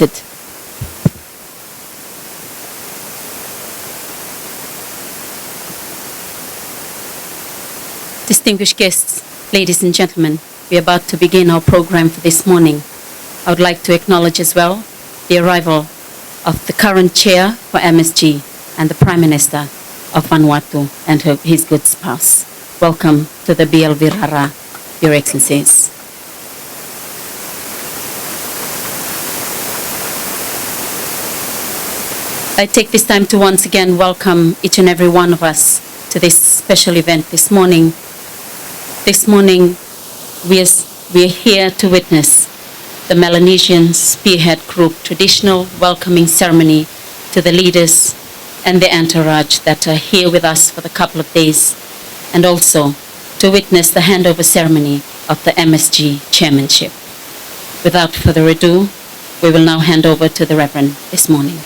seated. Distinguished guests, ladies and gentlemen, we are about to begin our program for this morning. I would like to acknowledge as well the arrival of the current chair for MSG and the Prime Minister of Vanuatu and his good spouse. Welcome to the BL Virara, Your Excellencies. I take this time to once again welcome each and every one of us to this special event this morning. This morning, we are here to witness the Melanesian Spearhead Group traditional welcoming ceremony to the leaders and the entourage that are here with us for the couple of days, and also to witness the handover ceremony of the MSG Chairmanship. Without further ado, we will now hand over to the Reverend this morning.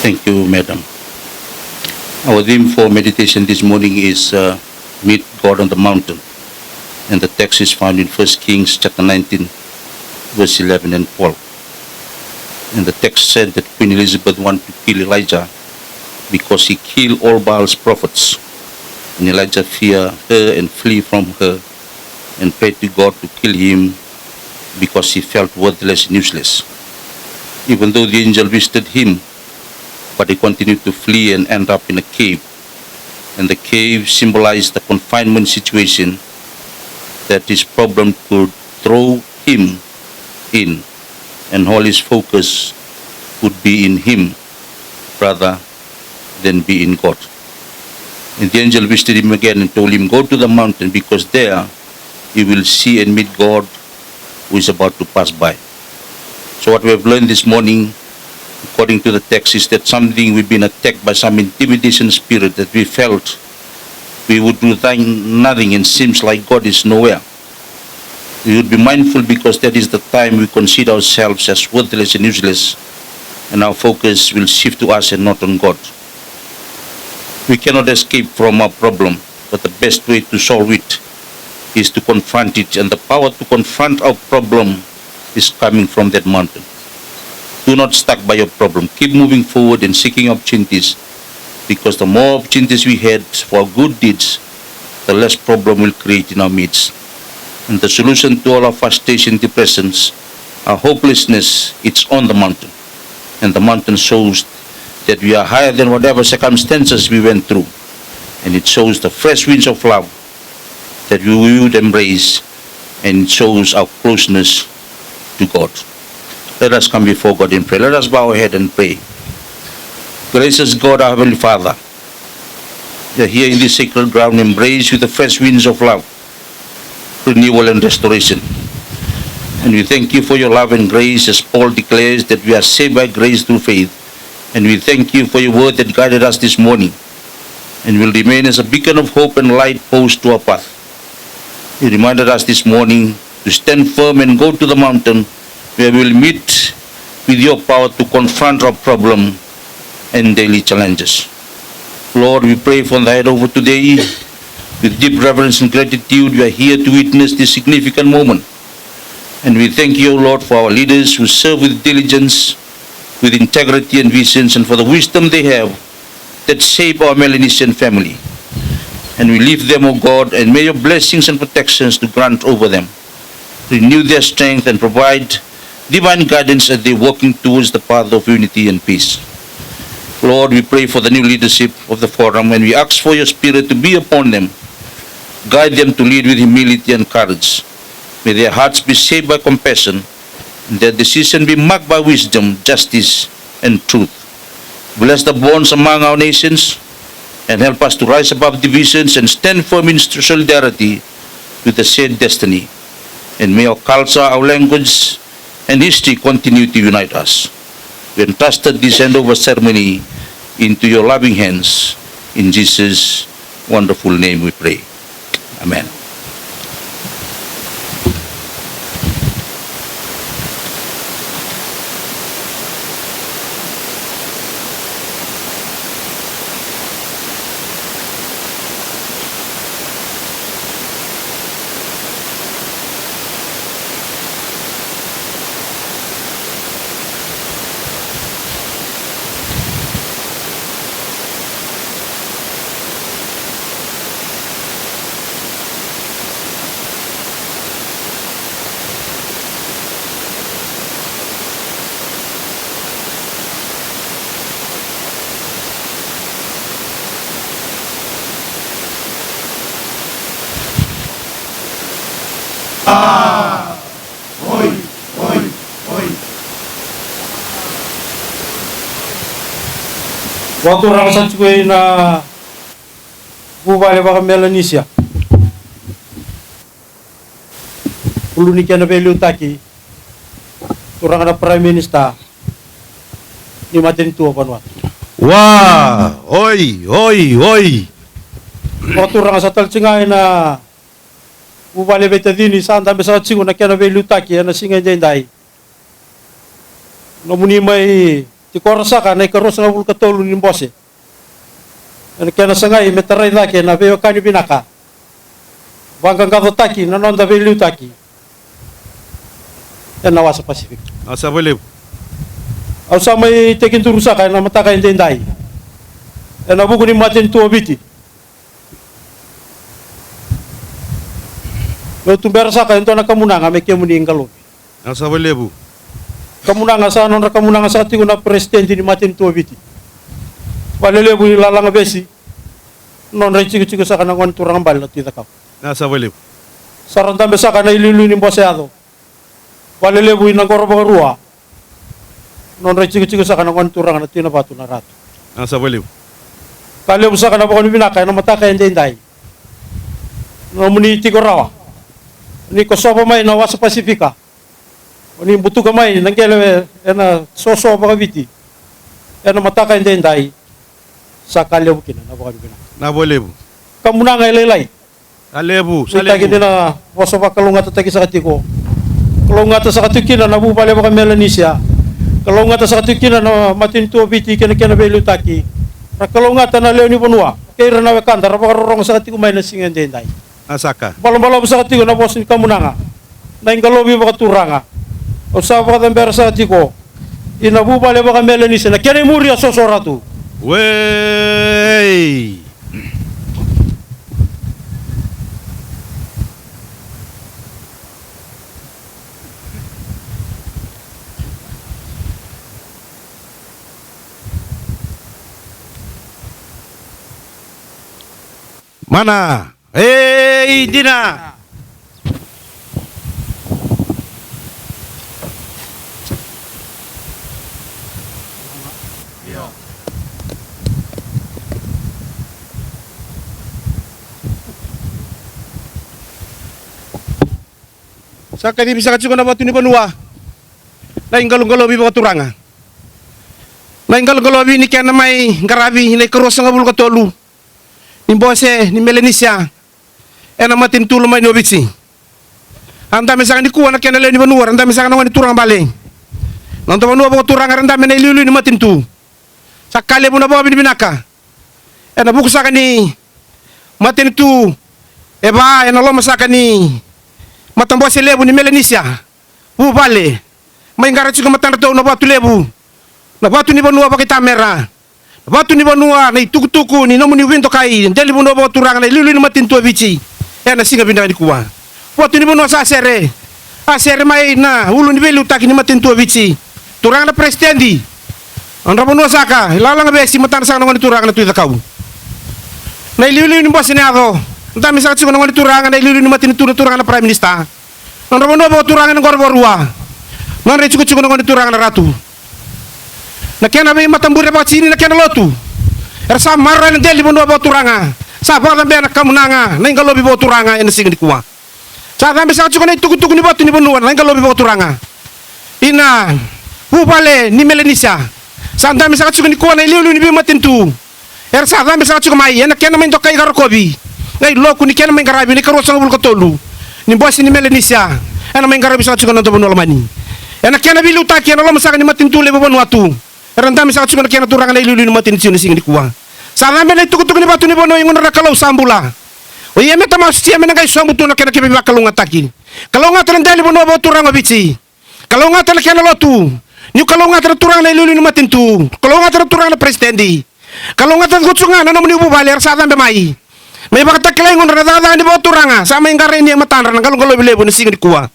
Thank you, Madam. Our theme for meditation this morning is Meet God on the Mountain. And the text is found in 1 Kings chapter 19, verse 11 and 12. And the text said that Queen Elizabeth wanted to kill Elijah because he killed all Baal's prophets. And Elijah feared her and flee from her and prayed to God to kill him because he felt worthless and useless. Even though the angel visited him, but he continued to flee and end up in a cave. And the cave symbolized the confinement situation that his problem could throw him in, and all his focus would be in him rather than be in God. And the angel visited him again and told him, go to the mountain, because there you will see and meet God who is about to pass by. So what we have learned this morning, according to the text, is that we've been attacked by some intimidation spirit that we felt we would do nothing and seems like God is nowhere. We would be mindful, because that is the time we consider ourselves as worthless and useless, and our focus will shift to us and not on God. We cannot escape from our problem, but the best way to solve it is to confront it, and the power to confront our problem is coming from that mountain. Do not stuck by your problem. Keep moving forward and seeking opportunities, because the more opportunities we had for good deeds, the less problem will create in our midst. And the solution to all our frustration, depressions, our hopelessness, it's on the mountain. And the mountain shows that we are higher than whatever circumstances we went through. And it shows the fresh winds of love that we would embrace, and it shows our closeness to God. Let us come before God in prayer. Let us bow our head and pray. Gracious God, our Heavenly Father, we are here in this sacred ground, embraced with the fresh winds of love, renewal and restoration. And we thank you for your love and grace, as Paul declares that we are saved by grace through faith. And we thank you for your word that guided us this morning, and will remain as a beacon of hope and light post to our path. You reminded us this morning to stand firm and go to the mountain, where we will meet with your power to confront our problem and daily challenges. Lord, we pray for the handover today. With deep reverence and gratitude, we are here to witness this significant moment. And we thank you, Lord, for our leaders who serve with diligence, with integrity and visions, and for the wisdom they have that shape our Melanesian family. And we lift them, O God, and may your blessings and protections to grant over them. Renew their strength and provide divine guidance as they walking towards the path of unity and peace. Lord, we pray for the new leadership of the forum, and we ask for your spirit to be upon them. Guide them to lead with humility and courage. May their hearts be shaped by compassion, and their decision be marked by wisdom, justice, and truth. Bless the bonds among our nations, and help us to rise above divisions and stand firm in solidarity with the shared destiny. And may our culture, our language, and history continue to unite us. We entrusted this handover ceremony into your loving hands. In Jesus' wonderful name we pray. Amen. Waktu orang sa chukwe na bubale baka Melanesian. Ulu ni kena beli utaki. Orang ada Prime Minister ni matin tua Vanuatu. Wah, oi. Waktu orang sa talcingai na bubale betadini santa besa chingu na kena beli utaki na singa jendai. Nomuni mai ti korasa ka na ikaros na bul katolu ni bose. Na kena sangai metarai laki na beo kani binaka. Banggang kato taki na nonda beli utaki. Yan nawa sa Pacific. Asa boleh. Au sa may tekin turusa ka na mataka jendai. Na buku ni matin tuo biti. Lo tumbera sa ka ento na kamunanga me kemuni ingalo. Asa boleh bu. Kamunanga sa non kamunanga sa tigo na presidente ni matin tuo biti. Walele bu lalanga besi. Non re chigo sa kana ngon turang bal na tita ka. Asa boleh. Saranta besa kana ililu ni boseado. Walele bu na goroba rua. Non re chigo sa kana ngon turang na tina batu na ratu. Asa boleh. Kali bu sa kana bako ni binaka na mataka endai. No muni tigo rawa. Ni ko sopa mai na wasa Pasifika. Ni butu kamay nangkele ena soso baka biti. Ena mataka endai. Sa kalya bukin na baka bina. Na boleh bu. Kamuna nga ilay. Sale bu, Sita gini na waso pa kalungata tagi sa katiko. Kalungata sa katikina na bubale baka Melanesian. Kalungata sa katikina na matinto biti kena belu taki. Na kalungata na leo ni Vanua. Kaya na wekanda baka rorong sa katiko may nasingan endai. Asaka. Balong-balong sa katiko na bosin kamuna nga. Na ingalobi baka turanga. O sa baka tambera sa katiko. Inabubale baka Melanesian na kena muri asosoratu. Wey. Mana? Dina. Saka di bisa kacukan na batu ni Vanua. Lain galong-galobi baka turanga. Lain galong-galobi ni kaya na may garabi, hinay karos nga bulu katolu. Ni bose, ni Melanesian. Ena matin tulo may nobitsi. Anda misalkan ni kuwa na kaya na ni Vanua, anda misalkan na wani turang bale. Nanta Vanua baka turanga, anda may nailulu ni matin tu. Sakali mo na baka binibinaka. Ena bukusakan ni matin tu. Eba, ena lo masakan ni matang bose lebu ni Melanesian. Bale. May ngarat juga matang rato na batu lebu. Na batu ni Vanua pakai kamera. Na batu ni Vanua na ituku-tuku ni nomu ni winto kai. Dali Vanua bawa turang na ilulu ni matin tua bici. Ya na singa binda di kuwa. Batu ni Vanua sa asere. Asere mai na ulu ni belu taki ni matin tua bici. Turang na presidendi. Andra Vanua saka. Lalang besi matang sang nangani turang na tuita kau. Na ilulu ni bose ni ako. Entah misalkan sih nangani turang na ilulu ni matin turang na prime minister. Andra Vanua bawa turang na ngor-ngorua. Ngan cukup ngon turang na ratu. Na kena may matambur na sini na kena lotu. Ersa marra na deli Vanua bawa turanga. Sa baka tambe na kamunanga na ingalobi bawa turanga ina singa di kuwa. Sa tambe sa cukup na ituku-tuku ni batu ni Vanua na ingalobi bawa turanga. Ina bubale ni Melanesian. Sa tambe sa cukup ni kuwa na iliulu ni bimatin tu. Ersa tambe sa cukup mai na kena may tokai garokobi. Ngay loku ni kena may garabi ni karosang bul katolu. Ni bosi ni Melanesian. Ana may garabi sa cukup na Vanua lamani. Ena kena bilu tak kena lo masakan ni matin tule Vanuatu. Renta misalkan suka kena turang na ilulu ni matin sini sing di kuwa. Sana me tuk ni batu ni Vanua ingon ra kalau sambula. O ye meta mas tia menang kai sambu tu na kena kebe bakalung ataki. Kalau ngata ndali Vanua bawa turang abici. Kalau ngata kena lotu. Ni kalau ngata turang na ilulu ni matin tu. Kalau ngata turang na presidendi. Kalau ngata kutsunga na nomni ubu baler sa tambe mai. May bakata kelai ngon ra ni bawa turanga. Sama ingkare ni matan ran kalau bilebo ni sing di kuwa.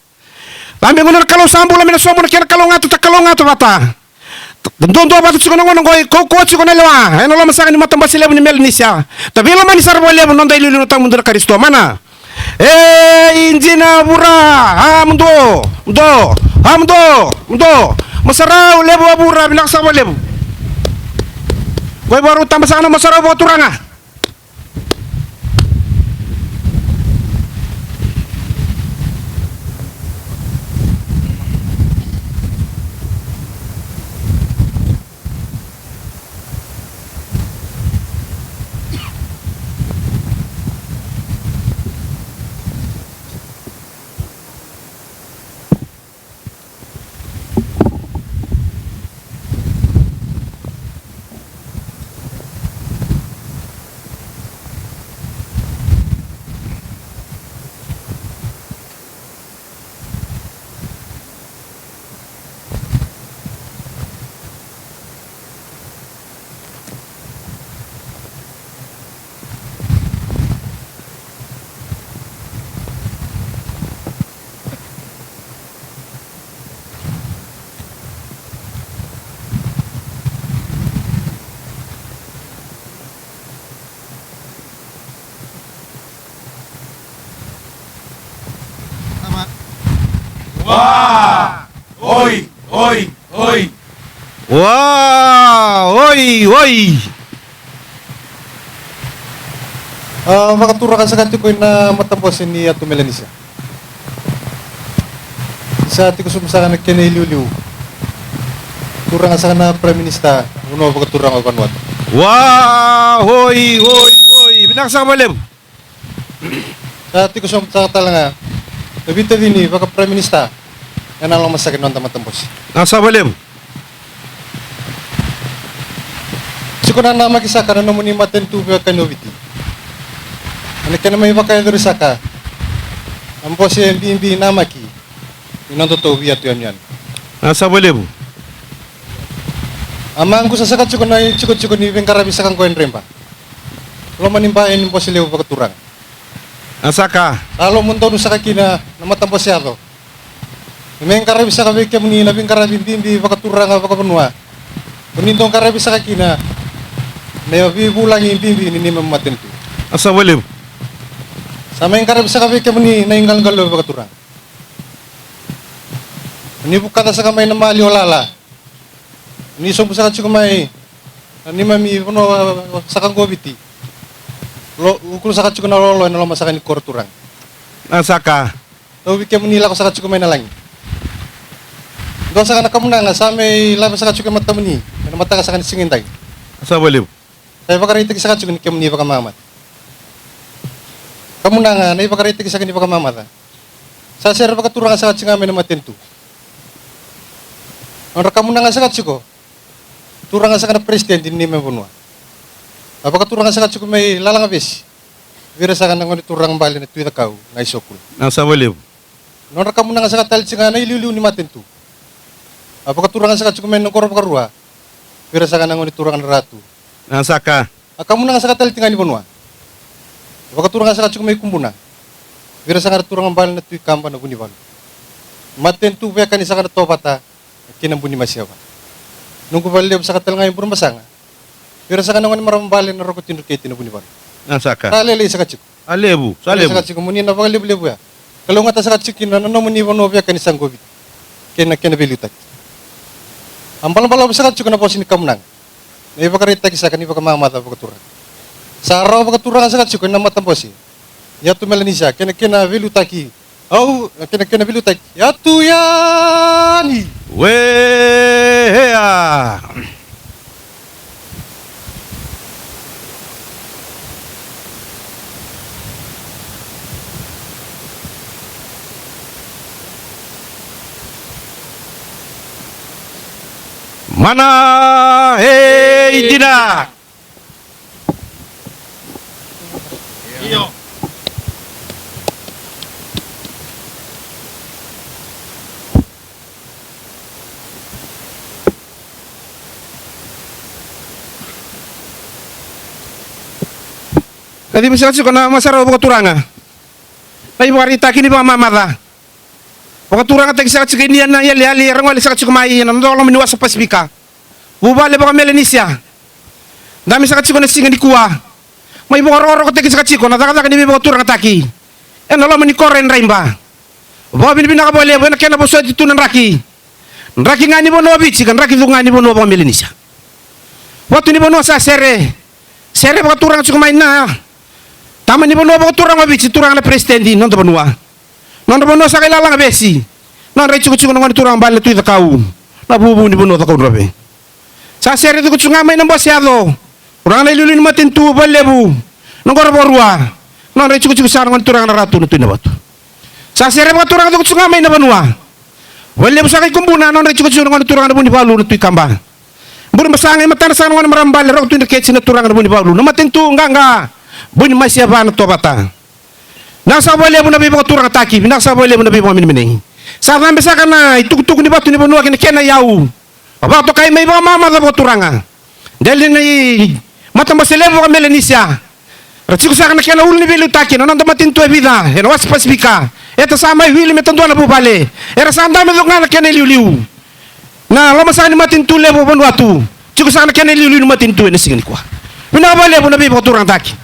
Lambe ngono kalau sambu lambe na somo na kena kalau ngatu tak kalau ngatu bata. Tentu batu cukup ngono ngoi ko cukup na lewa. Eno lo masakan ni matamba sile ni Melanesian. Tapi lo mani sarbo lebu nonda ilu notang mundur karisto mana. Injina bura. Mundo. Masarau lebu abura bilang sama lebu. Koy baru tambah sana masarap ko turanga. Wah, oi. Makatura ka sa kanto ko na matapos ni Ato Melanesian. Sa ati ko sumasa ka nagkiniliw-liw. Tura nga sa na Prime Minister, uno makatura ka Vanuatu. Wah, oi. Binaksa malem. Sa ati ko sumasa ka talaga, tabi-tabi ni baka Prime Minister, yan ang lang masakin ng tamatapos. Nasa malem. Siko na makisa ka na naman ni maten tubi ka noviti. Ano ka na may baka yung saka, ang po siya yung namaki, yun ang totoo biya to yan. Nasa malem. Amang ko sa sakat siko na chiko ni Bengkarabi sa kang koen rempa. Lo manimbain po sila yung pagkaturang. Nasa ka. Lalo mo daw sa kakina na matapos siya to. May karabi sa kabik ka muni, nabing karabi hindi pagkaturang ka pagkapunwa. Kunindong karabi sa kakina, may mabibulang yung bimbi ni mamatin to. Nasa malem. Sa may karabi sa kabik ka muni, nainggal-galo pagkaturang. Nibukata sa kamay na mali o lala. Nisong sa katsi kumay, ni mami sa kang gobiti. Ukul sa katsi ko na lolo, na lama sa kanin korturang. Nasa ka. Tawag ka muni ko sa katsi kumay na lang. Doon sa kanak kamuna nga, sa may labas sa katsi kumay mata muni, na mata ka sa kanin singintay. Nasa malem. Sa ipakaritig sa katsi kumay ka muni pakamamat. Kamuna nga, na ipakaritig sa kanin pakamamat. Sa sir pagkaturang sa katsi nga may na matinto. Ang rakamuna nga sa katsi ko, turang nga sa kanang president, hindi may punwa. Apaka turang nga sa katsi ko may lalang abis. Vira sa kanang turang bali na tuwita kao, na isokul. Nasa malem. Noon rakamuna nga sa katalit nga na ililiw ni matinto. Apaka turang nga sa katsi ko may nangkorap karua, vira sa kanang turang na ratu. Nasa ka. Akamuna nga sa katalit nga ni punwa. Apaka turang nga sa katsi ko may kumbuna. Vira sa kanang turang bali na tuwita kamba na bunibalo. Matinto vya kanisa kanang topata, kinambuni masyawa. Nung kubalib sa katal ngayon puro masanga, pero sa kanang marambalin na rokot tinukay tinabuni ba? Nasa ka. Talele sa katsik. Alebu. Sa Salebu. katsik muni na bagalib-lib ya. Kalau ngata sa katsik na muni wono ya kanisang gobit. Kena bilitak. Ang balang-balang sa katsik na po sinikamnang. Na ipakarita kisa kan ipakamamata pagkaturang. Sa araw pagkaturang sa katsik na matamposi. Yatu Melanesian kena bilutaki. Oh, kena bilutaki. Yatu yani. Wea. Mana dina. Iyo. Kadi masakit ko na masaraw pagkaturanga. Ay makarita kini pa mamata. Pagkaturanga tagi sakit kini yan na yali rangwali sakit ko mai yan ndo lang minuwas sa Pasifika. Bubale baka Melanesian. Dami sakit ko na singa di kuwa. May bukaro ko tagi sakit ko na takata kini pagkaturanga taki. Yan lang mani koren raimba. Bawa bin nakabole ba na kena boso dito ng raki. Raki nga ni bono bici kan raki nga ni bono baka Melanesian. Waktu ni Banua sa sere baka turang suka main na. Tama ni Banua baka turang mabisi turang na presidente non to Banua. Non to Banua sa kilala nga besi. Non rai cukup nang turang bale tu kau. Na bubu ni Banua takau rabe. Sa sere tu kucunga main nang bosiado. Urang na ilulin matin tu balebu. Nongor borua. Non rai cukup sa nang turang na ratu tu na batu. Sa sere baka turang tu kucunga main na Banua. Balebu sa kay kumbuna non rai cukup nang turang na buni balu tu kamba. Buni masangay matan sa nang marambal rok tu ndeket na turang na buni balu. Na matin tu enggak. Buni masih apa na to bata. Nasa balebu na bibo turang ataki. Nasa balebu na bibo min. Sa nambe sa kana ituk-tuk ni batu ni Banua kena yau. Aba to kay may ba mama da turanga. Dali ni mata maselebo ka Melanesian. Ratsi ko sa kana kena ul ni bilu taki non matin tu vida. Eno was pasifika. Eta sama wili metandu na bubale. Era sa andame do ngana kena liu. Na lama sa ni matin tu lebo Vanuatu. Tsiko sa kana kena liu ni matin tu ni sigin kwa. Mina bale bo na bibo turang taki.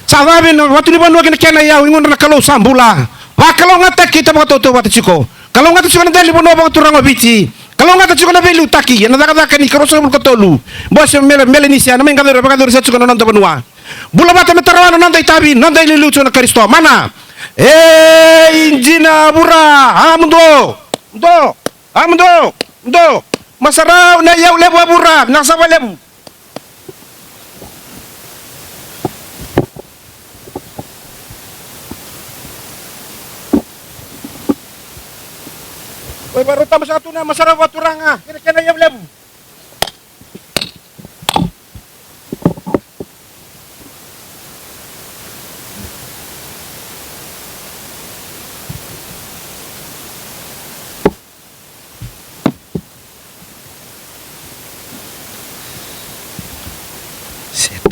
Sa wabi no watu ni Banua kena yau ingon na kalau sambula. Wa kalau ngata kita ba to watu tsiko. Kalau ngata tsiko na dali Banua ba turang mabiti. Kalau ngata tsiko na bilu taki. Na daga ni karosa bul katolu. Bos Melanesian na mengador ba kador sa tsiko na nonto Banua. Bula bata metarawana nonto itabi nonto ililucho na Kristo. Mana? Injina bura. Ndo. Masaraw na yaw lebu abura. Nasa lebu. Oy, baru tama sa ato na masaraw at turanga. Kena yaw lebu. Set.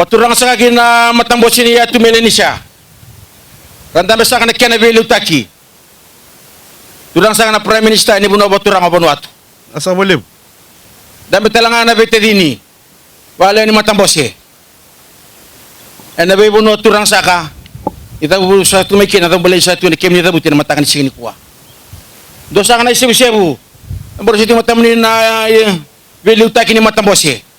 Waturang sa kagin na matambosin niya tu Melanesian. Randam sa kana kena belu taki. Turang sa kana Prime Minister ni Banua baturang Vanuatu. Asa boleh. Dami talanga na bete dini. Wala ni matambosi. Na be Banua turang sa ka. Ita bu sa tu mekin atau boleh sa tu ni kemni ta butin matakan sini kuwa. Do sa kana sebu-sebu. Ambor situ matamni na belu taki ni matambosi.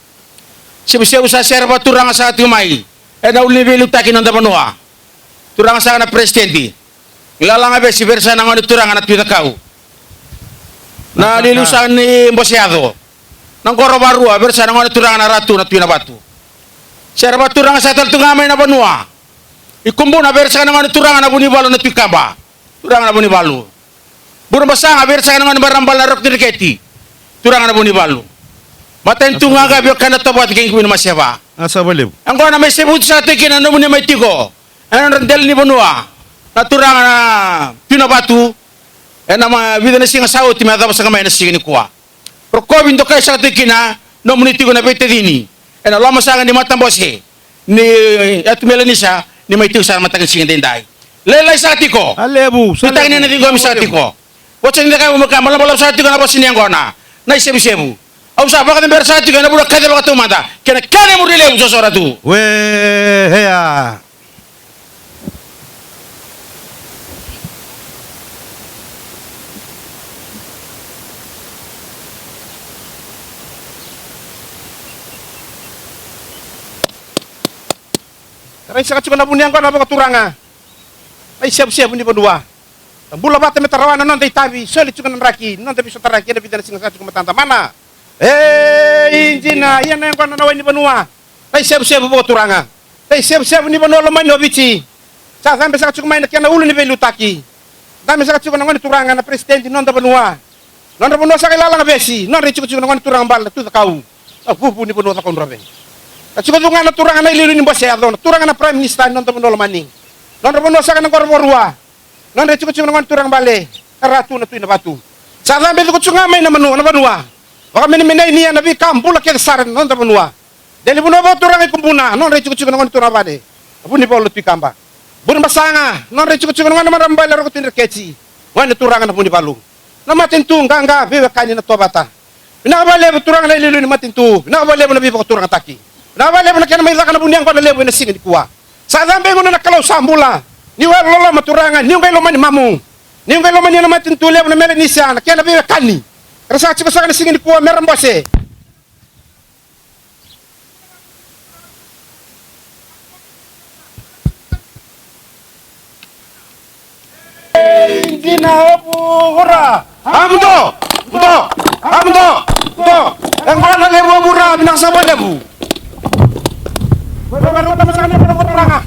Sibu-sibu sa serba turang sa ating may. Na uli belu taki ng Banua. Turang sa na presidente. Ilalanga be si versa ng ano turang na tuwita kau. Na lilusan ni Mbosiado. Nang korobarua versa ng ano turang na ratu na tuwina batu. Serba turang sa taltungamay na Banua. Ikumbu na versa ng ano turang na bunibalo na tuwikamba. Turang na bunibalo. Burabasa nga versa ng ano barambal na rok diriketi. Turang na bunibalo. Matentu nga gabi kana tabat keng kuwi masyaba. Asa boleh. Ang ko na may sebut sa atin kinano mo ni may tigo. Ano randel ni Banua. Naturang na pinabatu. Na mga vida na singa sao ti madaba sa kamay na sige ni kuwa. Pero ko bindo kay sa atin kina no mo ni tigo na bete dini. Na lama sa ni matambose ni at Melanesian ni may tigo sa matagal sige denday. Lelay sa atin ko. Alebu. Kita ni na tigo mi sa atin ko. What's hindi kayo magkamala sa atin ko na bosin yang ko na. Na sebu-sebu. Au sa baka tember sa tiga na budak kada baka tumanda. Kena mo rile uso sora tu. Weh, heya. Karai sa katsukan na buniang ko na baka turanga. Ay siap-siap ni Banua. Bula bata metarawana non tay tabi, solit sukan raki, non tabi sotaraki na bidana singa sa katsukan matanta mana. Injina, yan na yung kung nanaway ni Banua. Tay sebo-sebo po turanga. Tay sebo-sebo ni Banua lamay no bici. Sa sampai sa katsuk may nakyan na ulo ni Velutaki. Dami sa katsuk nangon turanga na presidente non da Banua. Non da Banua sa kilala nga besi. Non rin katsuk nangon turang bal tu takau. Pupu ni Banua takon rabe. Katsuk nga na turanga na ililu ni Baseado. Turanga na prime minister non da Banua lamani. Non da Banua sa kanang korborua. Non rin katsuk nangon turang bale. Ratu na tu na batu. Sa sampai sa katsuk nga may na Banua. Baka miniminay niya na bi kampula kaya saran non da Banua. Dali Banua ba turang ikumpuna. Non rin katsuk nangon turang bale. Abu ni Paulo pikamba. Bun masanga, non recuk-cuk ngan marambal ro kutin rekeci. Wan turangan na puni palu. Na matintu nganga bewe kani na tobata. Binabale turangan na lilu ni matintu. Binabale na bibo turangan taki. Binabale na kana may zakana bunyang ko na lebu na singin kuwa. Sa zambe mo na nakalaw sambula. Ni wa lolo maturangan, ni ngai lomani mamu. Ni ngai lomani na matintu lebu na Melanesian, kana bewe kani. Rasa chika sa kana singin kuwa merambose. Injina opo ora. Amundo. Yang mana lebu murah binang sama lebu. Baru tahu sana pada terang.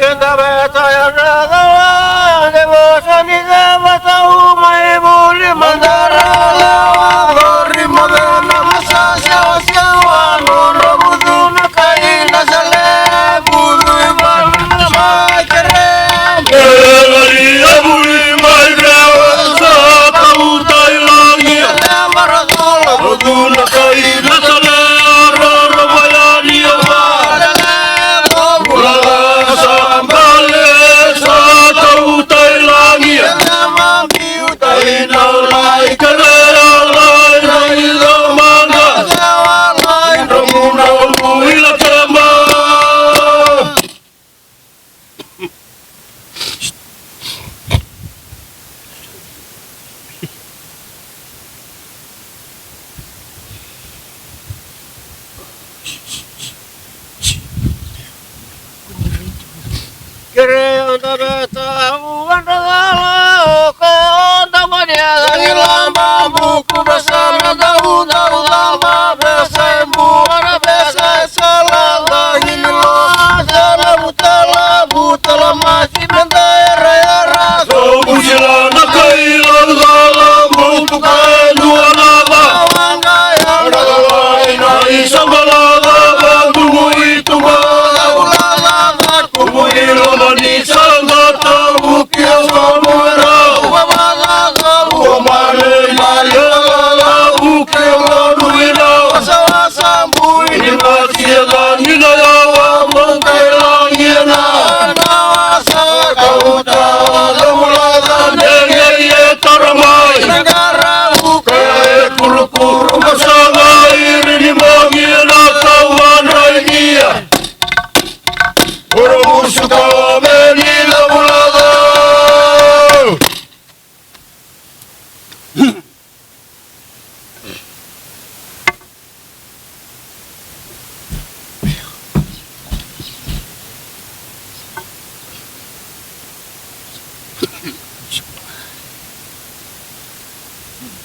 Kita beta ya ragawa de bosani de batau mai buli mandara gori modana masasya wasyawa noro buduna kaina sale budu iban mai kere gori abuli mai grawa sa kabutai langi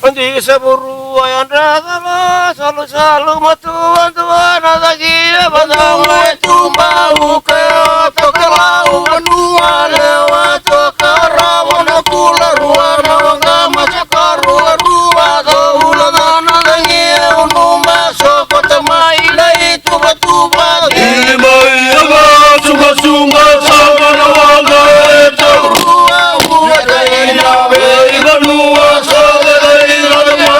Di saburu ayan ragala salu salu matuan tuan adagi badang tumba ukeo tokelau manua lewa tokara wana kula ruana wanga macakaru rua doula dana dangi unuma sokota mai lai tuba tuba Imai yaga sunga sunga sabana wanga eto rua ua daina Vei vanua sabana iradama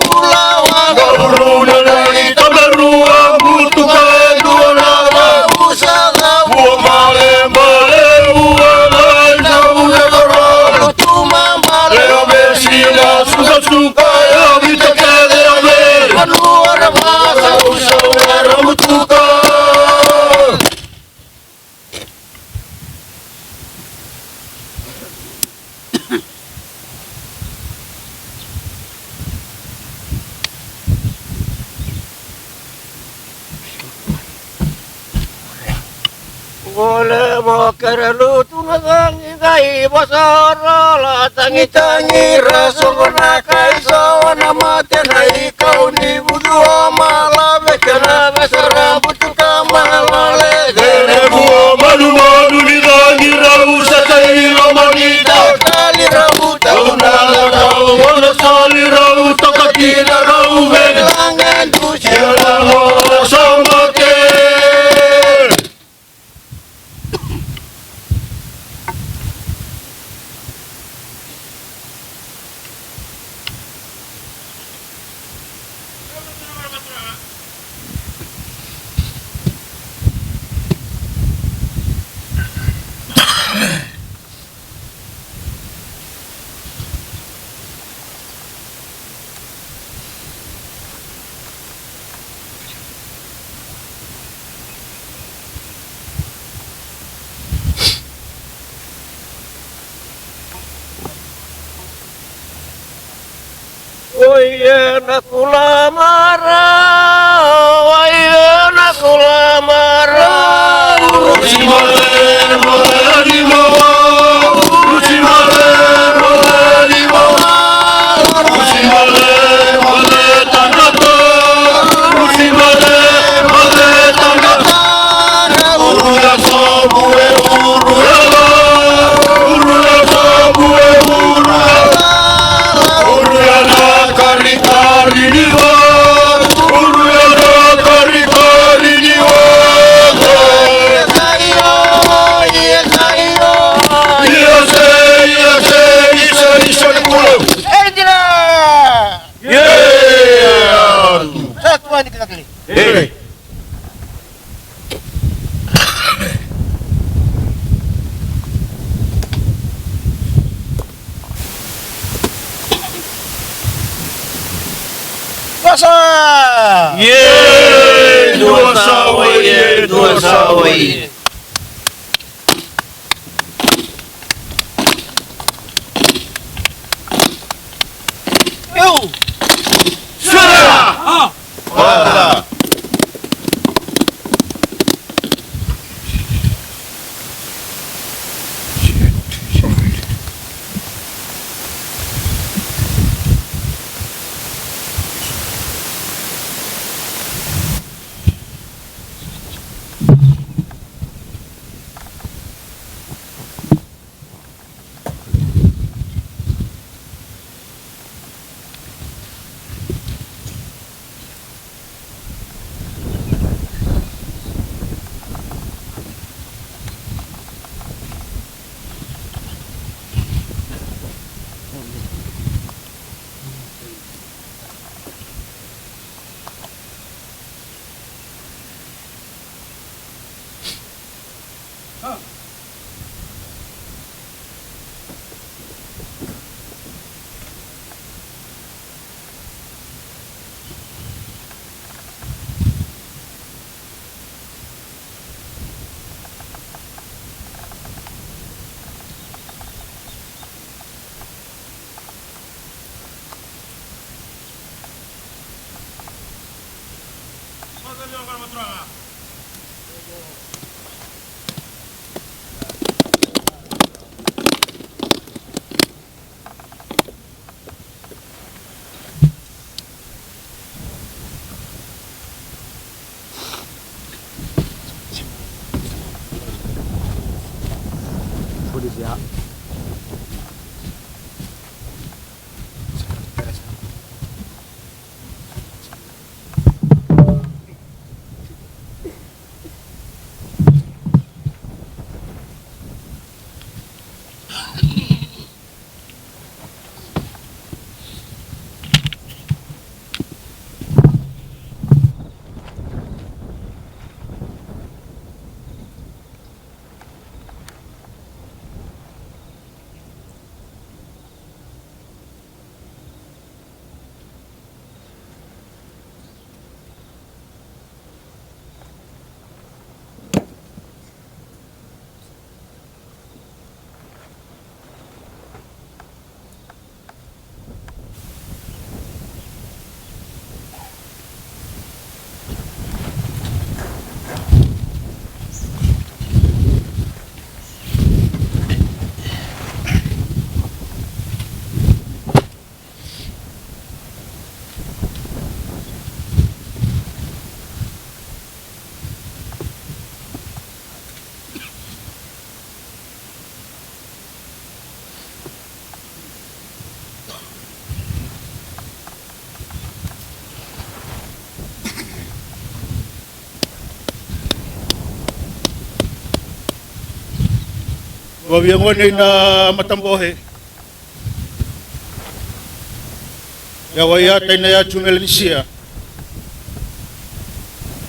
kula wanga Gauruna nai taberua butuka eduanava usaga Ua male male ua nai nauna garana tuma male Leo mesina sunga sunga ya vita kede ame Anuara basa Usaura mutuka Ole mo kerelu tunagangi gai basara la tangi tangi rasogona kai sawana mate nai kau ni budu amala bekana besara butuka malale Ere mua manu manu ni rangi rau satai romanita kali rabuta Unala rau wana sali rau tokakina rau vene langan tusia Yala hoa samake Oye nakula mara oye nakula mara Usimale mole di mawa Usimale mole di mawa Usimale mole tangata Usimale mole tangata Uru ya sabue uru ya la Uru ya sabue uru ya la Uru ya la kari kari di wa Uru ya la kari kari di wa Iya se isa kulo Yeah Hey Yeah dua sawai Sudah Wala Wawiangone na matambohe. Ya wayata na ya Melanesian.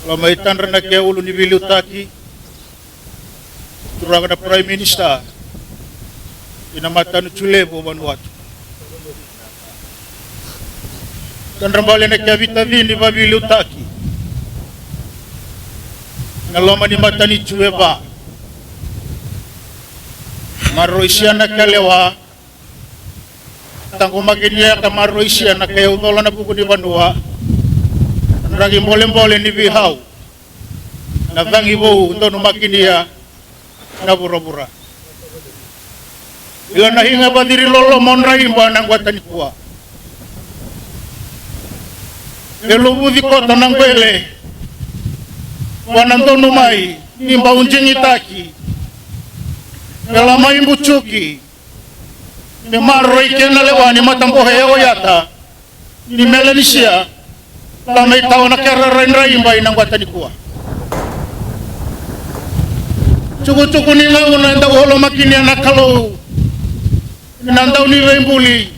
Lamay tanra na kaya ulo ni Vanuatu. Turang na Prime Minister. Inamata no Chulebo Vanuatu. Tanrambale na kaya vitavi ni Vanuatu. Naloma ni mata ni Chuleba. Maroisia na kalewa. Tango maginia ka Maroisia na kaya utola na buku di Vanua. Ragi mole-mole ni bihau. Na vangi bou untuk maginia na bura-bura. Ila na hinga badiri lolo monrai mba nang watani kuwa. Elubu di kota nang bele. Wanantono mai nimba unjingi taki. Ela mai mbuchuki. Ni maroi kena lewani matambohe oyata. Ni Melanesian. Lamay tao na kera rin ba inang watani kuwa. Cukup-cukup ni nga una nda holo makini na kalau. Nandaw ni Wembuli.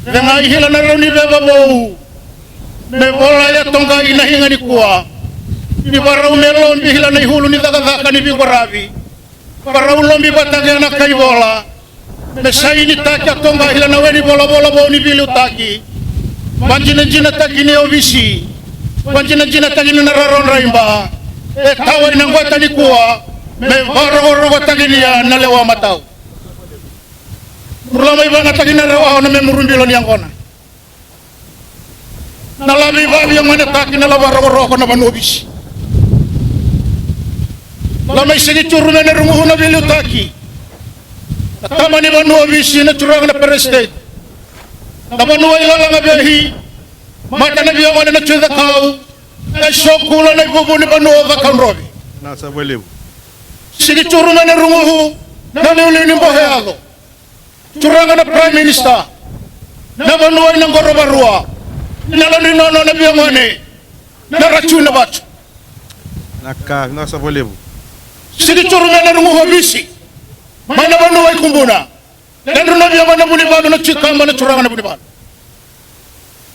Nga ihila na raw ni Bebabou. Me bola ya tonga inahinga ni kuwa. Ni barau melon bihila na ihulu ni tagagaka ni Bigwarabi. Barau lombi batagya na kay bola. Me saini takya tonga ihila na weni bola-bola bo ni Vanuatu. Banjina-jina taki ni ovisi. Banjina-jina taki ni nararon raimba. Tawai nang watani kuwa. Me baro-baro watagi niya nalewa mataw. Mulamay ba nga taki na rawa na me murumbilon yang kona. Nalabi-babi yang mana taki nalabaro-baro ako na banobisi. Lamay sige churu na narunguho na Vanuatu. Tama ni banobisi na churang na perestate. Nabanua ilala nga biyahi. Mata na biya wana na chudha kau. Na shokula na ibubu ni banua vakang robi. Nasa welebu. Sige churu na narunguhu. Na liuli ni mbohe ako. Churanga na Prime Minister. Na banua inang gorobarua. Nalani nono na biya wane. Na rachu na bacho. Nasa welebu. Sige churu na narunguhu bisi. Mana banua ikumbuna. Nandro na biya wana buni balo na chikamba na churanga na buni balo.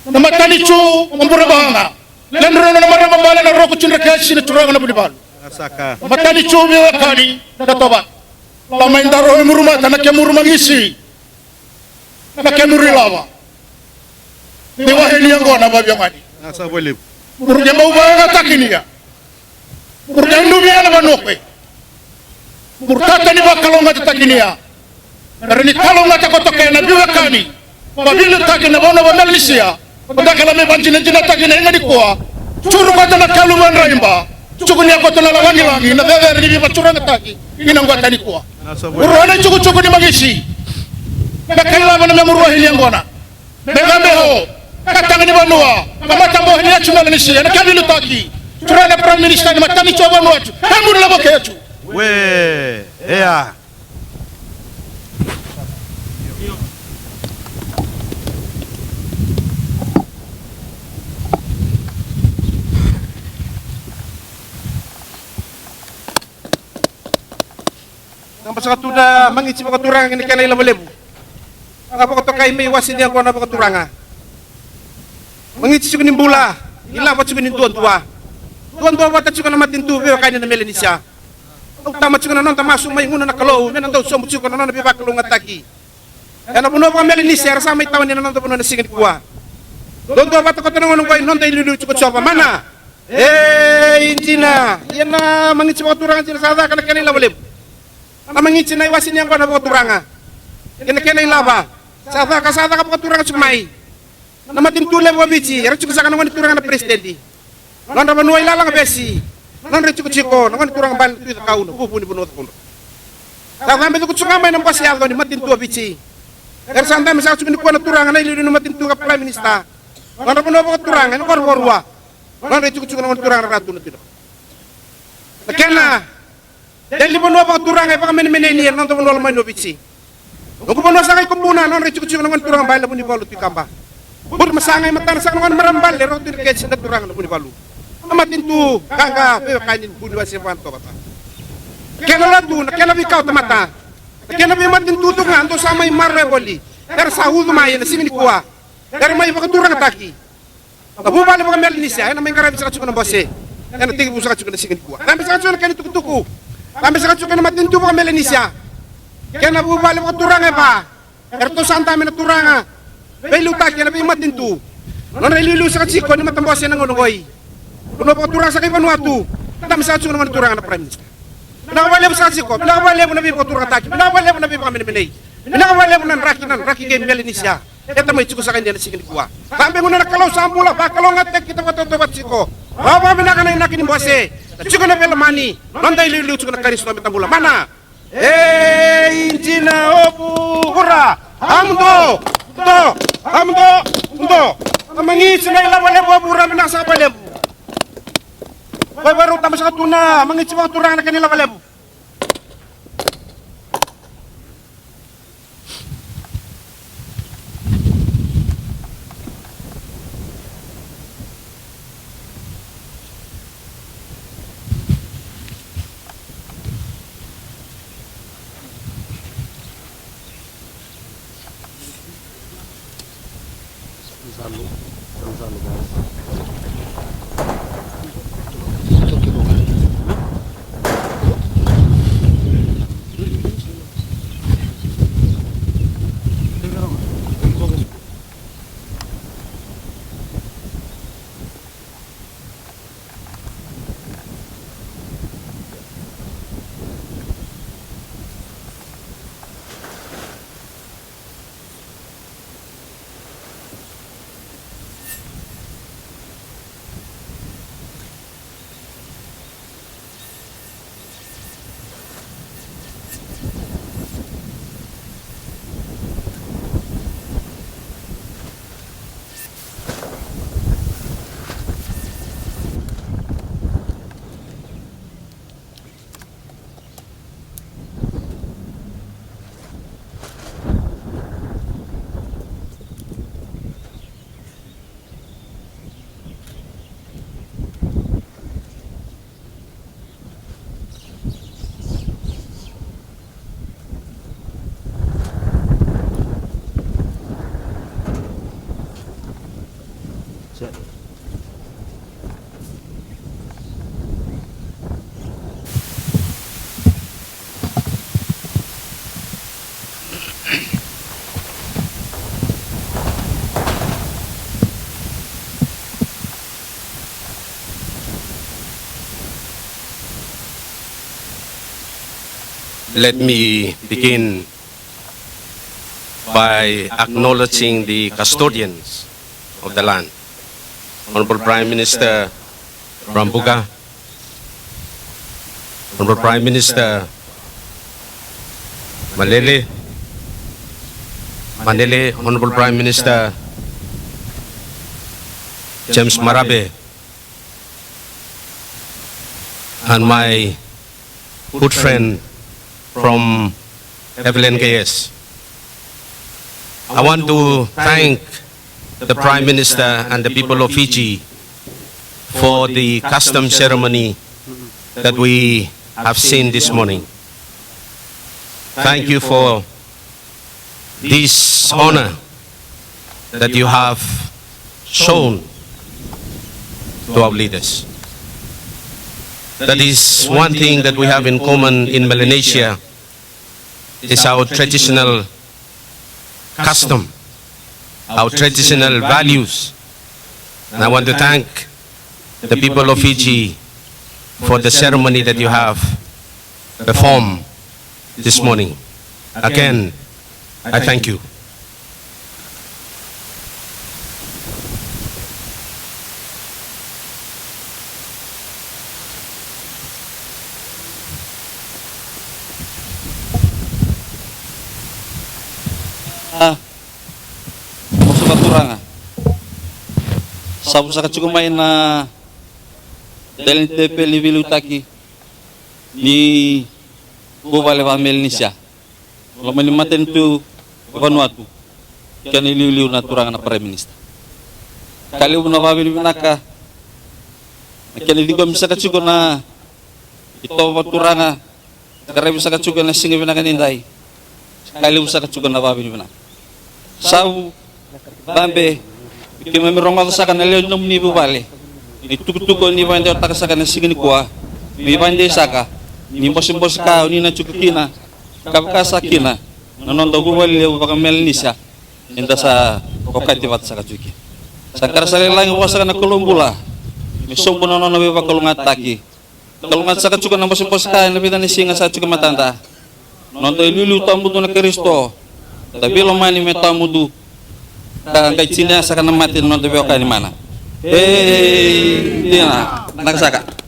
Na matani chu umbura bahanga. Nandro na marama bala na roko chundra kasi na churanga na buni balo. Nasaka. Matani chu biya kani na toba. Lama indaro emuruma na kemuruma ngisi. Na kemuri lava. Ni waheni yang gona babi yang ani. Nasa welebu. Murja mau bahanga takini ya. Murja ndubi na banokwe. Murtata ni bakalonga takini ya. Karena kalau ngata kotoke na biwa kani, pabila taki na bona Melanesian, pada kalau me banjina taki na ingani kuwa, curu kata na kaluman raimba, cukunya kota na lagi, na bebe ni biwa curang taki, inang kata ni kuwa. Uruana cukup ni magisi, nakailah mana memuruah ini yang bona, mengambil ho, kata ni Vanua, kamata boh ni acu Melanesian, nak kabilu taki, curang na Prime Minister ni matani coba Vanuatu, kamu ni labo keju. We, ya. Nampak satu dah mangisi pakai turang ini kena ilah lebu. Apa kata kai mai wasin yang kau nak pakai turanga. Mangisi cukup nimbula, ilah apa cukup nintuan tua. Tuan tua apa cukup nama tintu bewa kai na Melanesian. Utama cukup nonton masuk mai nguna nak kalau, menan tahu semua cukup nonton bewa kalau ngataki. Karena puno apa Melanesian rasa mai tahu ni nonton puno nasingin kuah. Tuan tua apa kata nonton kau nonton ini cukup siapa mana? Injina, yana mangisi pakai turang cina sada kena kena ilah lebu. Amang ichi na iwasin yang kau nak buat turanga, kena ilaba. Sada ka buat turanga cumai. Nama tim tule buat bici, harus cukup sakan nongan turanga na presiden di. Nonton Vanua ilalang besi, nonton cukup ciko, nongan turang bal tu kau no, bubu ni bunuh tu. Sada sampai tu cukup ngamai nampak sial tu ni matin tua bici. Harus santai misal cuma ni kau nak turanga na ilu matin tua Prime Minister. Nonton Vanua buat turanga, nonton Vanua. Nonton cukup nongan turanga ratu nanti. Kena. Dan libo no pa turang ay pa kami menenian nang tawon wala may no bitsi. Kung puno sa kay kumpuna non rechu nang turang bay labuni balu ti kamba. Bur masangay matan sa nang marambal le rotin kay sin turang labuni balu. Amatin tu kanga pe kainin buni wasi wanto bata. Kaya la tu na kaya bikaw tamata. Kena be matin tutu nga ando sa may marre boli. Der sa hudu mai na simini kuwa. Der mai pakaturang ataki. Abu bale mga Melanesian na may ngarabi sa katsukan ng bose. Yan tingin po sa katsukan ng singin kuwa. Kami sa katsukan kanito tuku. Kami sa katsukan ng matin tupu mga Melanesian. Kaya na abu bale mga turang pa. Erto santa mina turanga. Belu tak kaya na be matin tu. Non relilu sa katsiko ni matang bose ng ulungoy. Kuno pa turang sa kay Vanuatu. Kami sa katsukan ng turang na prime minister. Pinakawala mo sa katsiko. Pinakawala mo na be turang ataki. Pinakawala mo na be kami minay. Pinakawala mo ng raki kay Melanesian. Eta may tsiko sa kanya na sigil kuwa. Sampai muna nakalaw sa ambula, bakalaw nga tek kita watotobat siko. Baba minaka na inakin ni bose. Tsiko na pela mani. Nonda ililu tsiko na karis na mitambula. Mana? Injina opu hura. Hamdo. Hamdo. Mangitsi na ilawalebo bura minasa balebo. Baru tamas katuna, mangitsi mga turang na kanila balebo. Let me begin by acknowledging the custodians of the land. Honorable Prime Minister Rambuga, Honorable Prime Minister Manele, Honorable Prime Minister James Marabe, and my good friend from Evelyn KS. I want to thank the Prime Minister and the people of Fiji for the custom ceremony that we have seen this morning. Thank you for this honor that you have shown to our leaders. That is one thing that we have in common in Melanesia, is our traditional custom, our traditional values. And I want to thank the people of Fiji for the ceremony that you have performed this morning. Again, I thank you. Kurang sabu saka cukup main na dalam TP livilu taki ni bubale wa Melanesian lo malimaten tu Vanuatu kan liu na turang na prime minister kali una babili naka kan digo misaka cukup na ito turanga kare misaka cukup na singi na kanindai kali usa kacukan na babi na sau bambe ke mamironga saka na leo nom ni bubale ni tukutuko ni bande taka saka na sigini kwa ni bande saka ni mbos ka ni na cukukina kapka sakina nonondo bubale leo baka Melanesian inda sa kokati bat saka cuki sakar sale lang wasa na kolombula mi sombo nono be bakalungat taki kalungat saka cukan na mbos ka na bidan ni singa sa cuka matanda nondo lulu tamudu na Kristo tapi lo mani metamudu kay China saka na mati nondo be ka ni mana dia nagsaka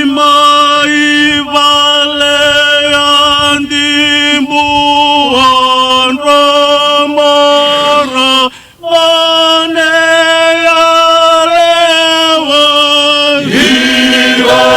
Kadimai valean dimbuhan ramara manea lewan hiwa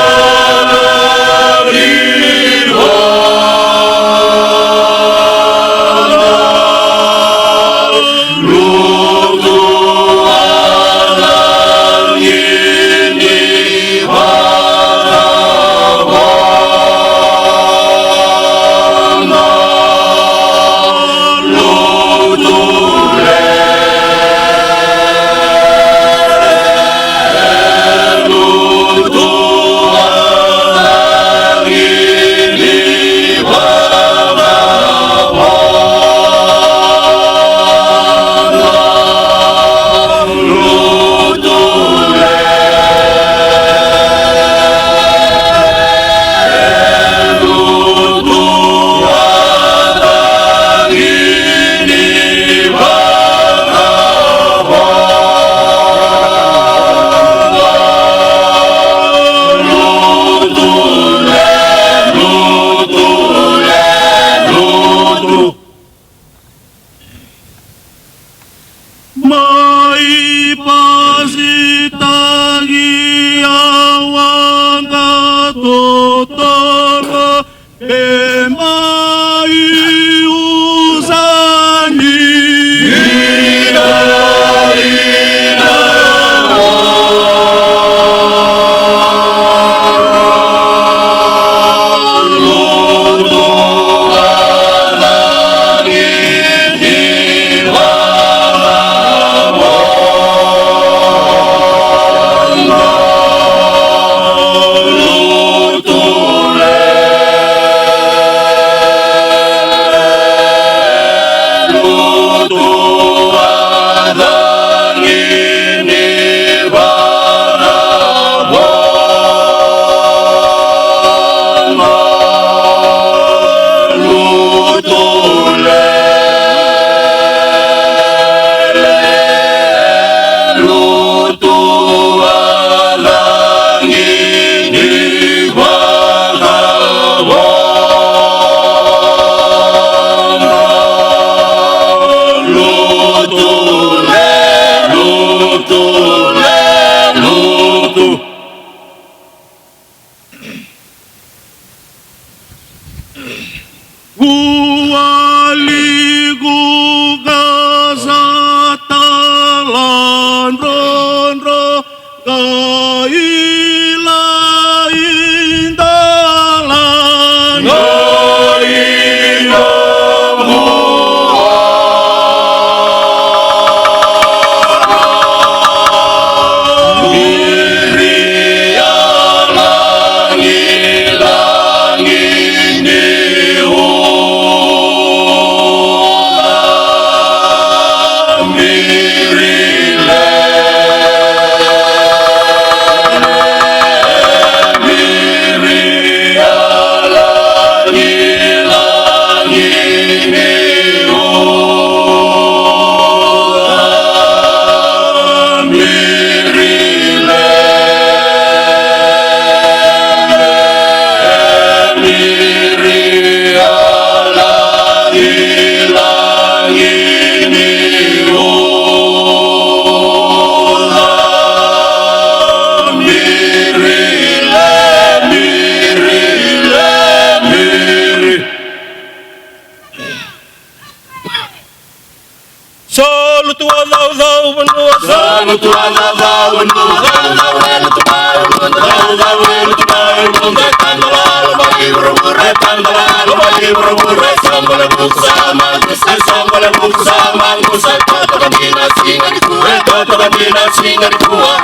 Salutu adau dau Vanua Salutu adau dau Vanua Dau dau elu tu mai Munda Dau dau elu tu mai Munda Tandala Bagi Burubure Tandala Bagi Burubure Sambale Buksa Mangus Sambale Buksa Mangus Kota Bandina Singa di Kue Kota Bandina Singa di Kua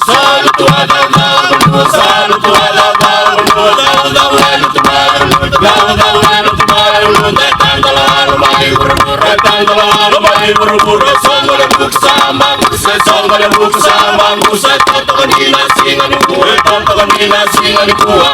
Salutu adau dau Vanua Salutu adau dau Vanua Dau dau elu tu mai Dau dau elu tu mai Munda Tandala Bagi Burubure Tandala Bagi Burubure Sambale Buksa Mangus Sambale Buksa Mangus Kota Bandina Singa di Kue Kota Bandina Singa di Kua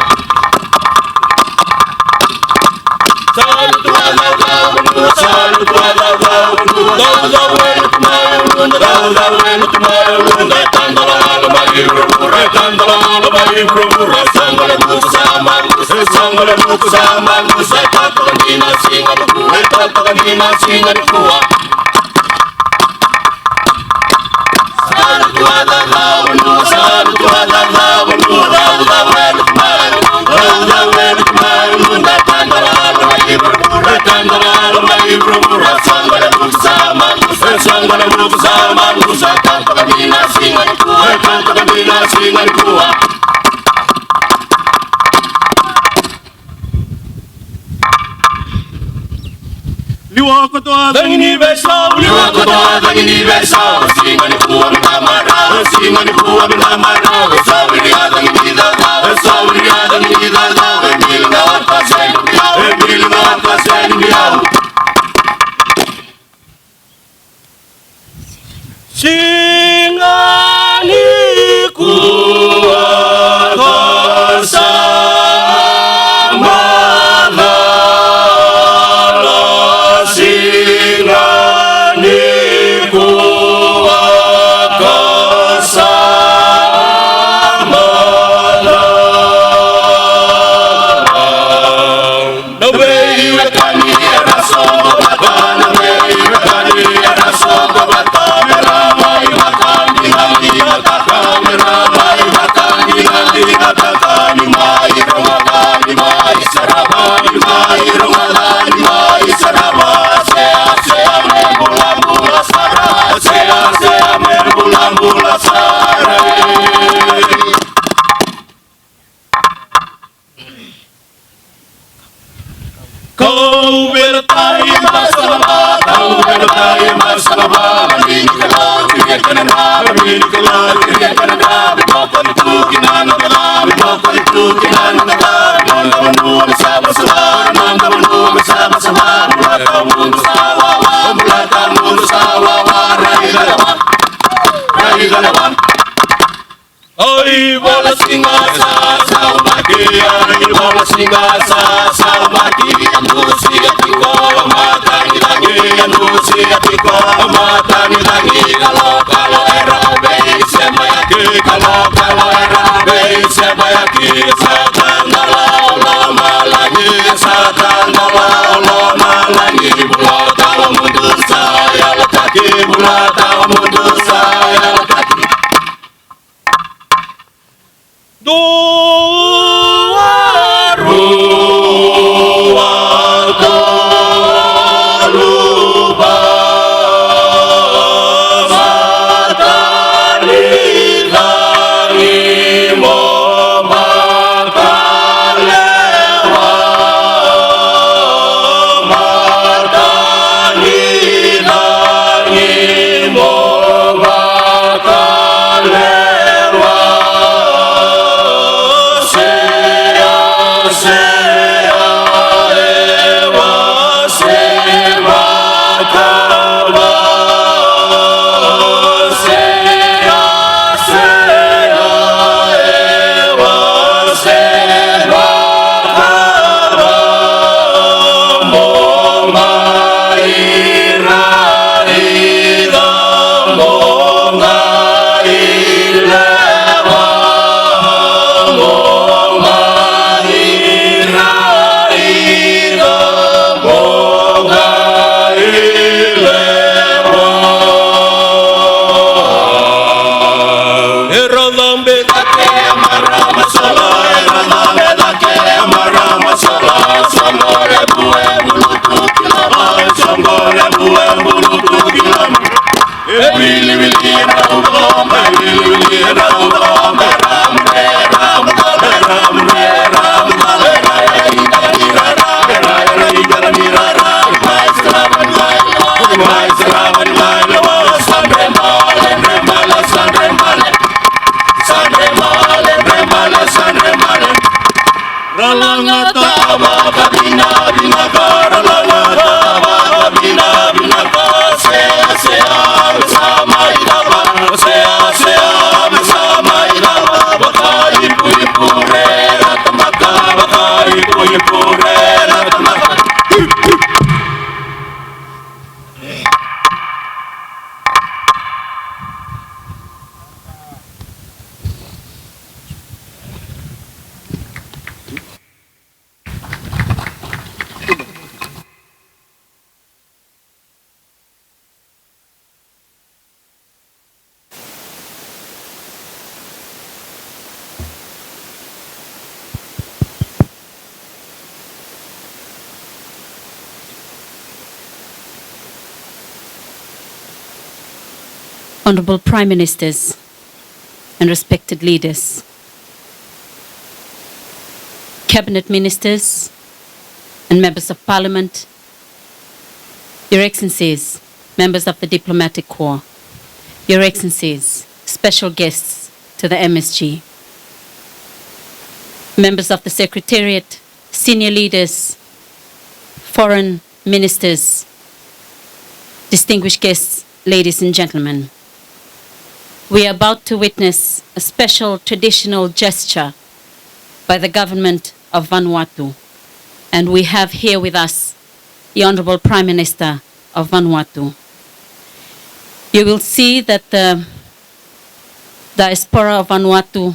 Salutu adau dau Vanua Salutu adau dau Vanua Dau dau elu tu mai Munda Dau dau elu tu mai Munda Tandala Bagi Burubure Tandala Bagi Burubure Sambale Buksa Mangus Sambale Buksa Mangus Kota Bandina Singa di Kue Kota Bandina Singa di Kua Salutu adau dau Vanua Salutu adau dau Vanua Dau dau elu tu mai Dau dau elu tu mai Munda Tandala Bagi Burubure Tandala Bagi Burubure Sambale Buksa Mangus Sambale Buksa Mangus Kota Bandina Singa di Kue Kota Bandina Singa di Kua Liwa kotoa dangini besau Liwa kotoa dangini besau Singa ni kuwa minamara Singa ni kuwa minamara Sauriya dangini dada Sauriya dangini dada Emil na wapaseni miau Emil na wapaseni miau Singa ni kuwa kasama Kau bertai bersama, kau bertai bersama. Berdiri kalau kiri kanan, berdiri kalau kiri kanan. Bimokon itu kinan negara, bimokon itu kinan negara. Nanda menua bersama-sama, nanda menua bersama-sama. Mulatamu bersama, mulatamu bersama. Rai galawan, rai galawan. Oi bola singa sa maki, oi bola singa sa maki. Anusi atiko mata ni lagi, anusi atiko mata ni lagi. Kalau era be semayaki, kalau era be semayaki. Satan dalau lama lagi, satan dalau lama lagi. Bulat tahu mundur saya letaki, bulat tahu mundur saya letaki. Dua ruang lupa matahari langi membakar lewat matahari langi membakar Honorable Prime Ministers and respected leaders, Cabinet Ministers and Members of Parliament, Your Excellencies, Members of the Diplomatic Corps, Your Excellencies, special guests to the MSG, Members of the Secretariat, senior leaders, foreign ministers, distinguished guests, ladies and gentlemen. We are about to witness a special traditional gesture by the government of Vanuatu, and we have here with us the Honorable Prime Minister of Vanuatu. You will see that the diaspora of Vanuatu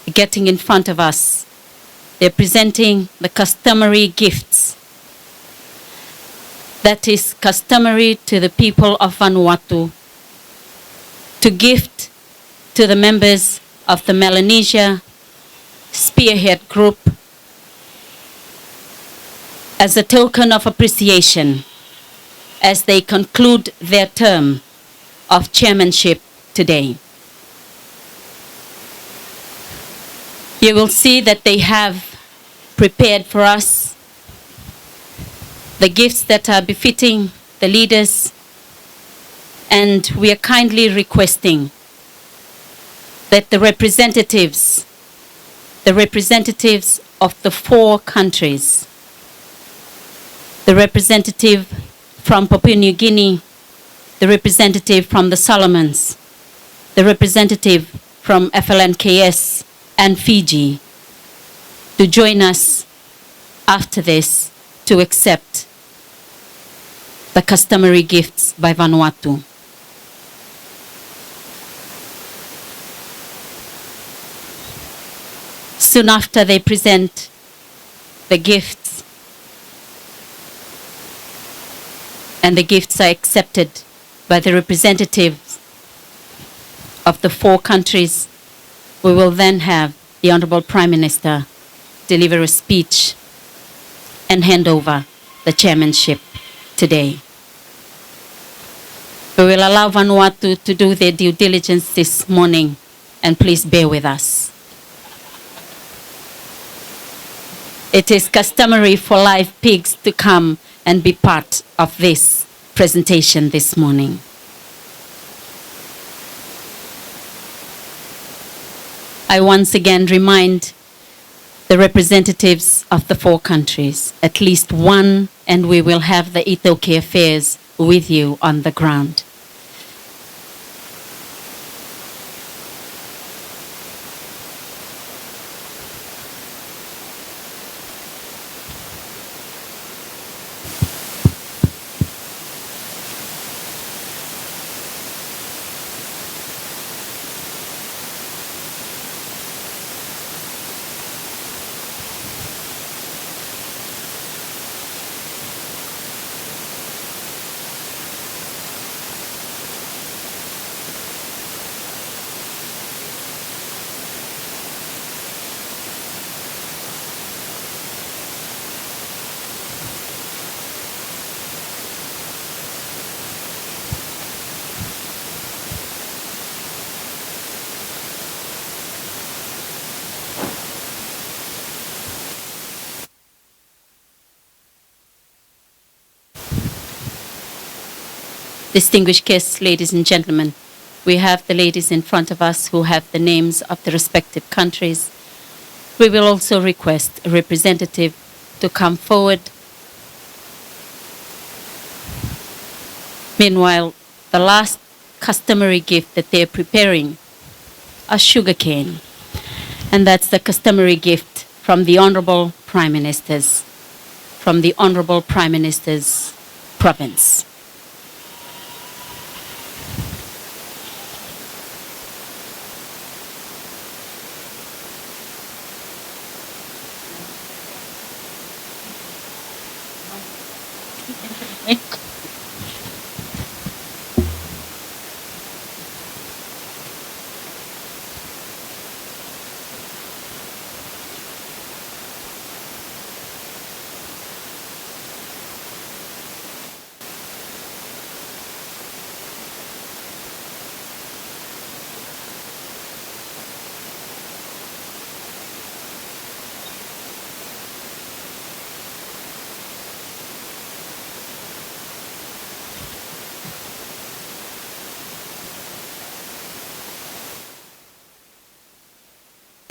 are getting in front of us. They're presenting the customary gifts that is customary to the people of Vanuatu to gift to the members of the Melanesian Spearhead group as a token of appreciation as they conclude their term of chairmanship today. You will see that they have prepared for us the gifts that are befitting the leaders, and we are kindly requesting that the representatives of the 4 countries, the representative from Papua New Guinea, the representative from the Solomons, the representative from FLNKS and Fiji, to join us after this to accept the customary gifts by Vanuatu. Soon after they present the gifts, and the gifts are accepted by the representatives of the 4 countries, we will then have the Honorable Prime Minister deliver a speech and hand over the chairmanship today. We will allow Vanuatu to do their due diligence this morning, and please bear with us. It is customary for live pigs to come and be part of this presentation this morning. I once again remind the representatives of the 4 countries, at least one, and we will have the Itoke Affairs with you on the ground. Distinguished guests, ladies and gentlemen, we have the ladies in front of us who have the names of the respective countries. We will also request a representative to come forward. Meanwhile, the last customary gift that they're preparing are sugarcane, and that's the customary gift from the Honorable Prime Minister's province.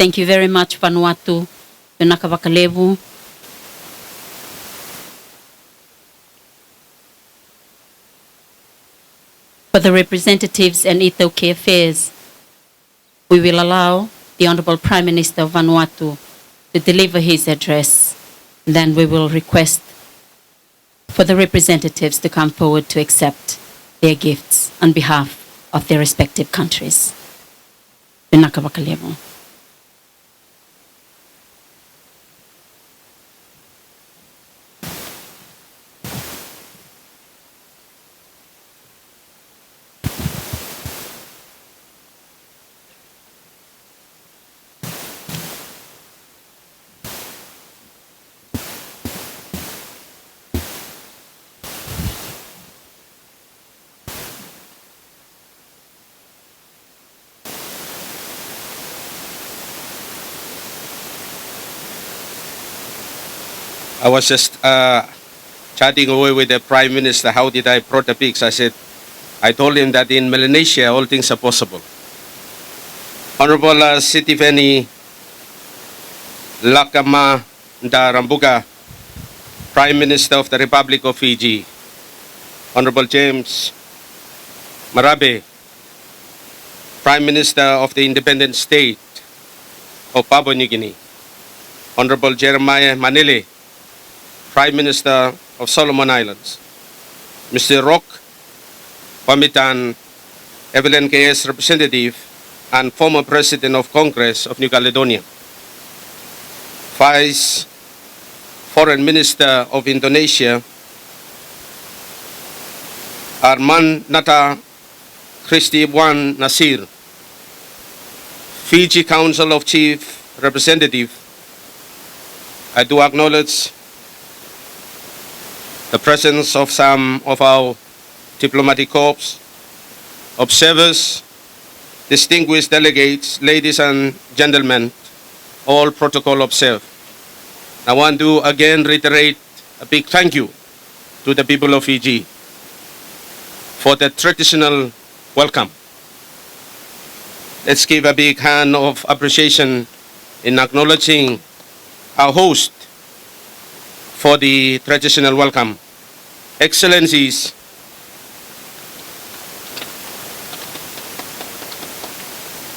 Thank you very much, Vanuatu, Tunakavakalevu. For the representatives and Ethiopia Affairs, we will allow the Honorable Prime Minister of Vanuatu to deliver his address. Then we will request for the representatives to come forward to accept their gifts on behalf of their respective countries. Tunakavakalevu. I was just chatting away with the Prime Minister. How did I brought the pigs? I told him that in Melanesia, all things are possible. Honorable Sitiveni Lakama Ndarambuga, Prime Minister of the Republic of Fiji. Honorable James Marabe, Prime Minister of the Independent State of Papua New Guinea. Honorable Jeremiah Manile, Prime Minister of Solomon Islands. Mr. Rock Pamitan, Evelyn KS Representative and former President of Congress of New Caledonia. Vice Foreign Minister of Indonesia, Arman Nata Christi Wan Nasir. Fiji Council of Chief Representative, I do acknowledge the presence of some of our diplomatic corps, observers, distinguished delegates, ladies and gentlemen, all protocol observed. I want to again reiterate a big thank you to the people of Fiji for the traditional welcome. Let's give a big hand of appreciation in acknowledging our host for the traditional welcome. Excellencies,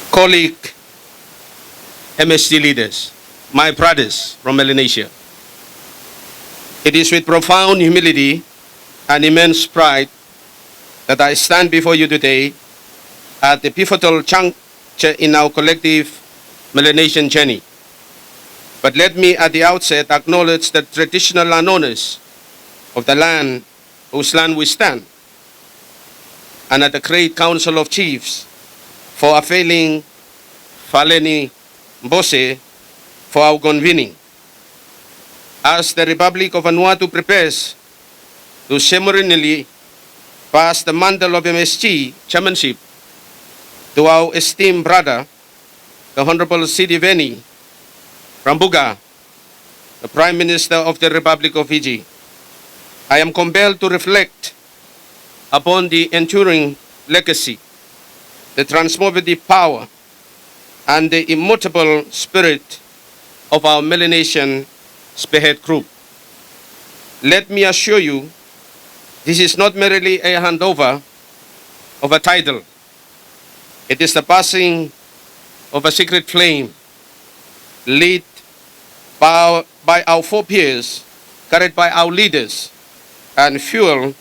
colleague MSG leaders, my brothers from Melanesia. It is with profound humility and immense pride that I stand before you today at the pivotal juncture in our collective Melanesian journey. But let me at the outset acknowledge the traditional landowners of the land whose land we stand, and at the Great Council of Chiefs for availing Faleni Mbose for our convening. As the Republic of Vanuatu prepares to ceremonially pass the mantle of MSG Chairmanship to our esteemed brother, the Honorable Sitiveni Rambuga, the Prime Minister of the Republic of Fiji, I am compelled to reflect upon the enduring legacy, the transformative power, and the immutable spirit of our Melanesian Spearhead group. Let me assure you, this is not merely a handover of a title. It is the passing of a secret flame lit by our forebears, carried by our leaders, and fueled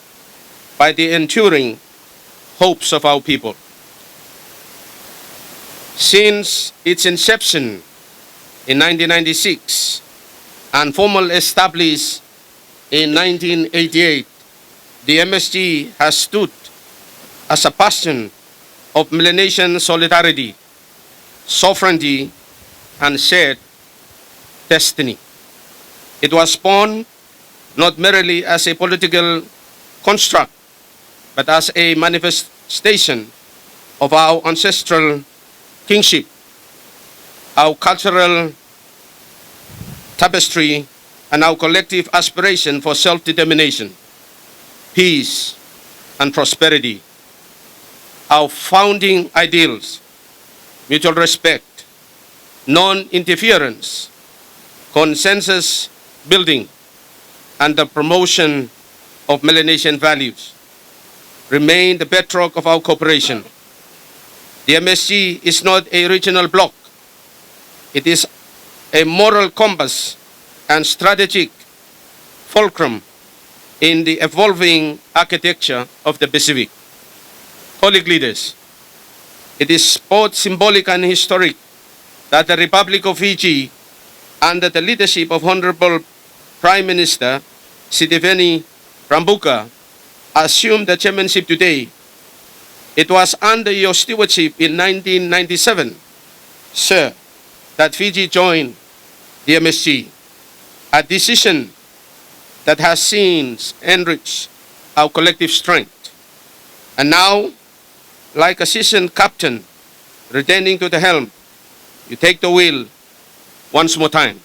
by the enduring hopes of our people. Since its inception in 1996 and formally established in 1988, the MSG has stood as a bastion of Melanesian solidarity, sovereignty, and shared destiny. It was born not merely as a political construct, but as a manifestation of our ancestral kingship, our cultural tapestry, and our collective aspiration for self-determination, peace, and prosperity. Our founding ideals: mutual respect, non-interference, consensus building, and the promotion of Melanesian values remain the bedrock of our cooperation. The MSG is not a regional bloc. It is a moral compass and strategic fulcrum in the evolving architecture of the Pacific. Colleague leaders, it is both symbolic and historic that the Republic of Fiji, under the leadership of Honorable Prime Minister Sitiveni Rabuka, assumed the chairmanship today. It was under your stewardship in 1997, sir, that Fiji joined the MSG, a decision that has since enriched our collective strength. And now, like a seasoned captain returning to the helm, you take the wheel once more time.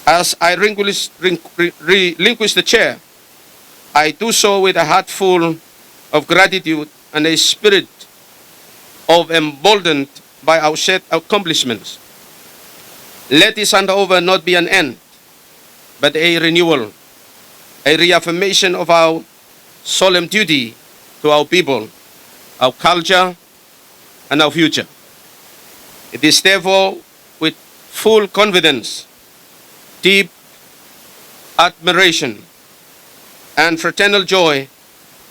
As I relinquish the chair, I do so with a heart full of gratitude and a spirit of emboldened by our shared accomplishments. Let this handover not be an end, but a renewal, a reaffirmation of our solemn duty to our people, our culture, and our future. It is therefore with full confidence, deep admiration, and fraternal joy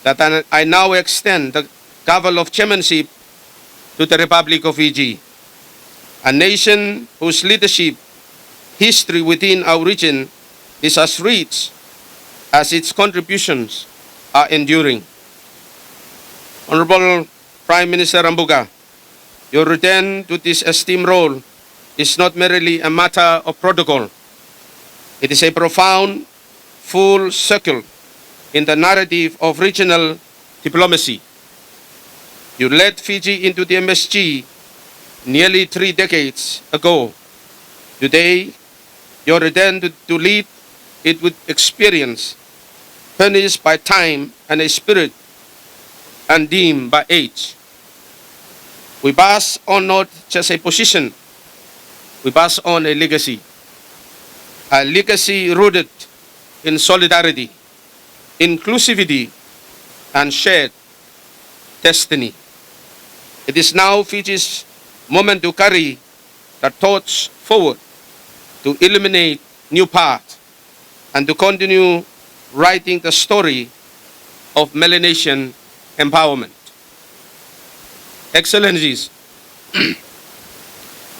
that I now extend the gavel of chairmanship to the Republic of Fiji, a nation whose leadership history within our region is as rich as its contributions are enduring. Honorable Prime Minister Rabuka, your return to this esteemed role is not merely a matter of protocol. It is a profound, full circle in the narrative of regional diplomacy. You led Fiji into the MSG nearly 3 decades ago. Today, your return to lead it with experience, furnished by time and a spirit undimmed by age. We pass on not just a position, we pass on a legacy rooted in solidarity, inclusivity, and shared destiny. It is now Fiji's moment to carry the torch forward, to illuminate new paths, and to continue writing the story of Melanesian empowerment. Excellencies,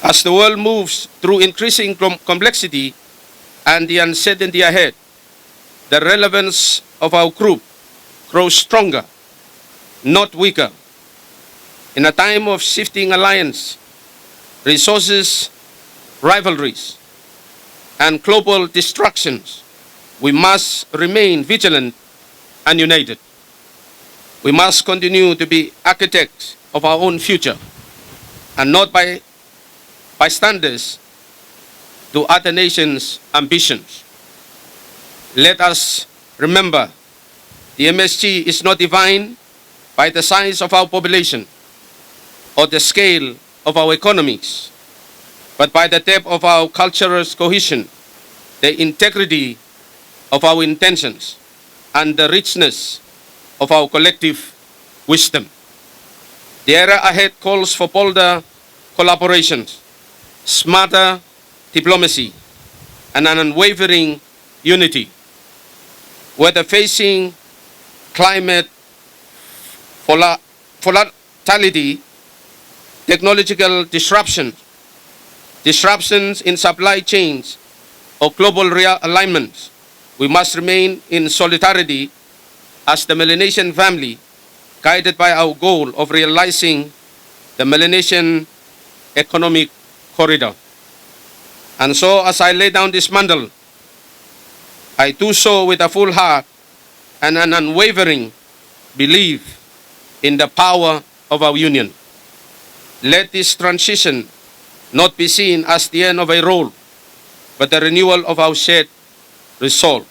as the world moves through increasing complexity and the uncertainty ahead, the relevance of our group grows stronger, not weaker. In a time of shifting alliance, resources, rivalries, and global distractions, we must remain vigilant and united. We must continue to be architects of our own future and not bystanders to other nations' ambitions. Let us remember, the MSG is not defined by the size of our population or the scale of our economies, but by the depth of our cultural cohesion, the integrity of our intentions, and the richness of our collective wisdom. The era ahead calls for bolder collaborations, smarter diplomacy, and an unwavering unity. Whether facing climate volatility, technological disruptions in supply chains, or global realignments, we must remain in solidarity as the Melanesian family, guided by our goal of realizing the Melanesian economic corridor. And so, as I lay down this mantle, I do so with a full heart and an unwavering belief in the power of our union. Let this transition not be seen as the end of a role, but the renewal of our shared resolve.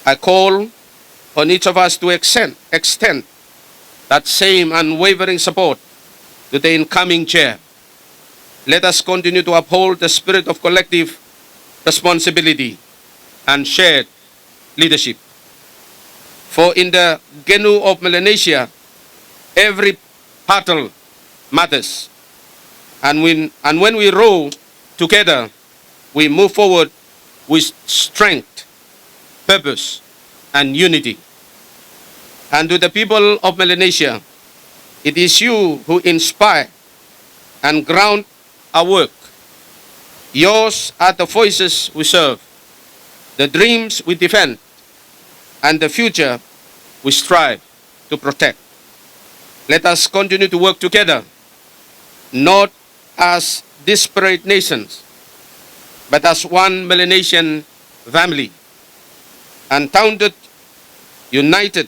I call on each of us to extend that same unwavering support to the incoming chair. Let us continue to uphold the spirit of collective responsibility and shared leadership. For in the Genu of Melanesia, every battle matters. And when we row together, we move forward with strength, purpose, and unity. And to the people of Melanesia, it is you who inspire and ground our work. Yours are the voices we serve, the dreams we defend, and the future we strive to protect. Let us continue to work together, not as disparate nations, but as one Melanesian family, undaunted, united,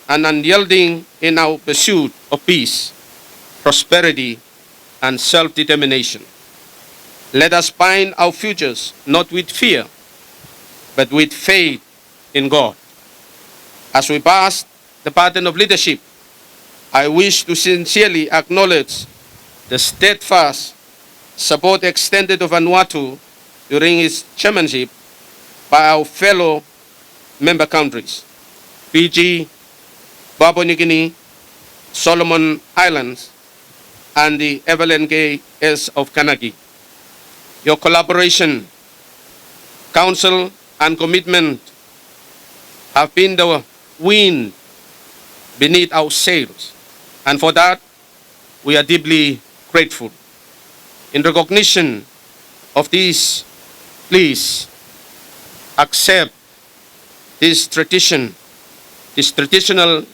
and unyielding in our pursuit of peace, prosperity, and self-determination. Let us bind our futures not with fear, but with faith in God. As we pass the baton of leadership, I wish to sincerely acknowledge the steadfast support extended to Vanuatu during its chairmanship by our fellow member countries, Fiji, Papua New Guinea, Solomon Islands, and the FLNKS of Kanaki. Your collaboration, counsel, and commitment have been the wind beneath our sails, and for that, we are deeply grateful. In recognition of this, please accept this traditional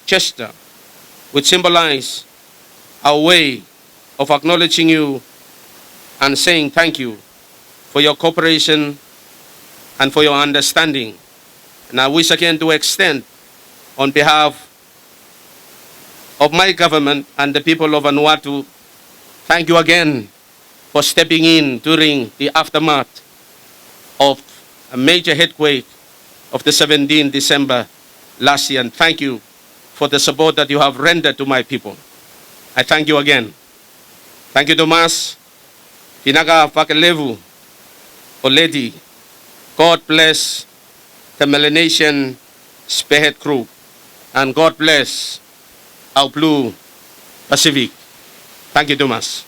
gesture, which symbolizes our way of acknowledging you and saying thank you for your cooperation and for your understanding. And I wish again to extend on behalf of my government and the people of Vanuatu, thank you again for stepping in during the aftermath of a major earthquake of the 17th December last year. And thank you for the support that you have rendered to my people. I thank you again. Thank you, Tomas. Pinaka Pakelevu, Oledi. God bless the Melanesian Spearhead crew. And God bless our Blue Pacific. Thank you, Tomas.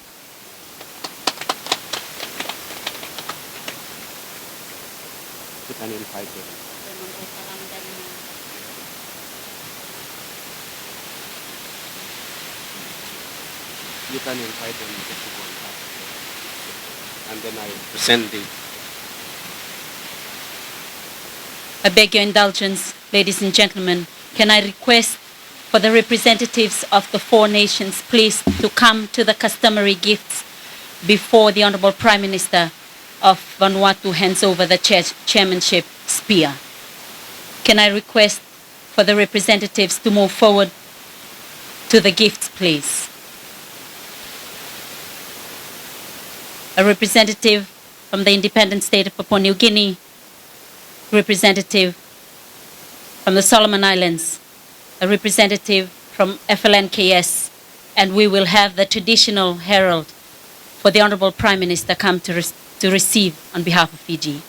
You can invite them to go and then I present the. I beg your indulgence, ladies and gentlemen. Can I request for the representatives of the four nations, please, to come to the customary gifts before the Honorable Prime Minister of Vanuatu hands over the chairmanship spear. Can I request for the representatives to move forward to the gifts, please? A representative from the independent state of Papua New Guinea, representative from the Solomon Islands, a representative from FLNKS, and we will have the traditional herald for the Honorable Prime Minister come to receive on behalf of Fiji.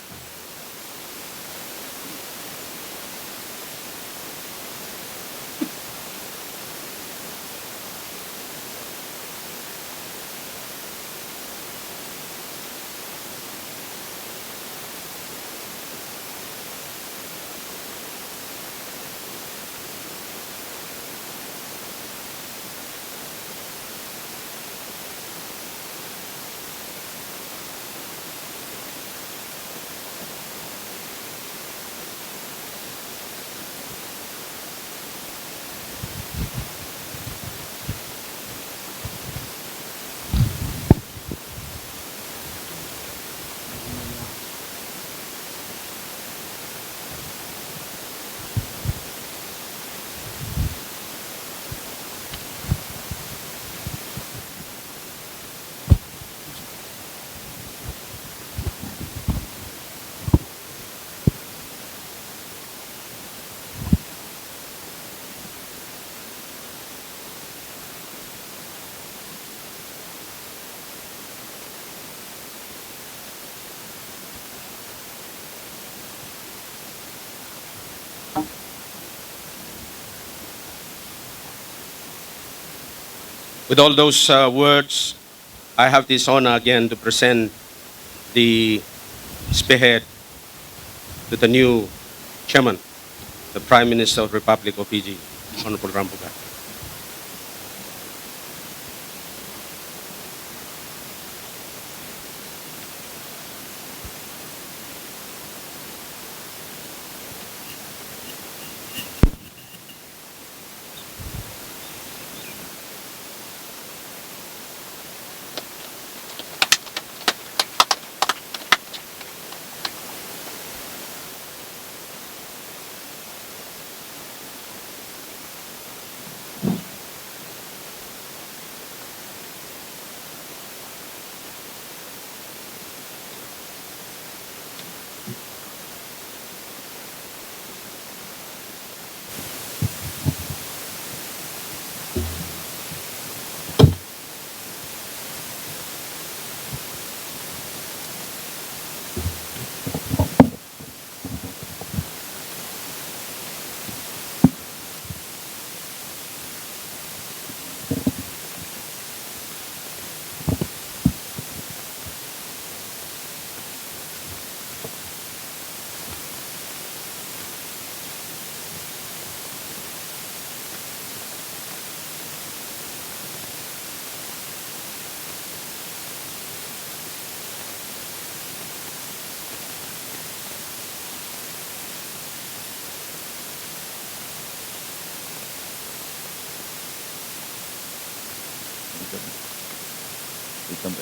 With all those words, I have this honor again to present the Spearhead to the new chairman, the Prime Minister of the Republic of Fiji, Honorable Rampuka.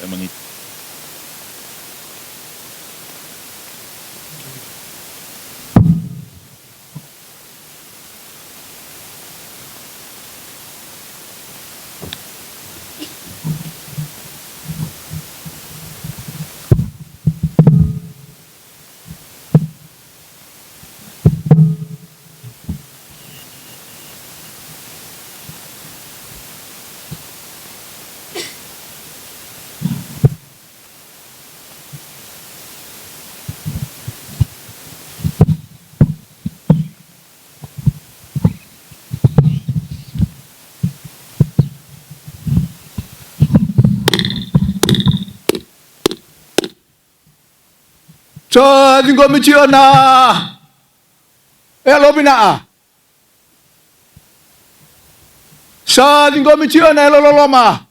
Emang itu. Sa tingko michiyo na elo binaa. Sa tingko michiyo na elo loloma.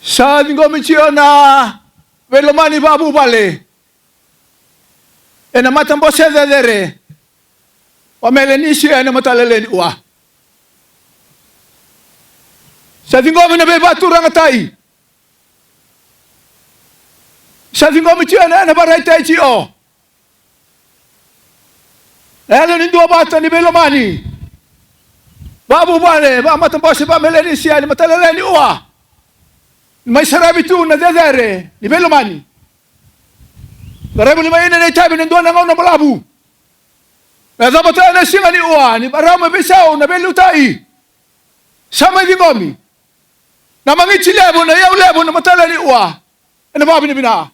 Sa tingko michiyo na velomani babu bale. Ena matambo sedere. Wa Melanesian ena matalelen ua. Sa tingko minabe baturang atai. Sa tingko michiana na baray tayo siyo. Lalo ni dua bata ni Belomani. Babu bale, ba matambo si ba Melanesian ni matalala ni uwa. May sarabi tu na dedere ni Belomani. Garabu ni maina na itabi ng doon ng na malabu. May zabata na singa ni uwa, ni barama besaw na belutai. Sama tingkomi. Na mangit lebo na yaw lebo na matala ni uwa. Ano ba binibina?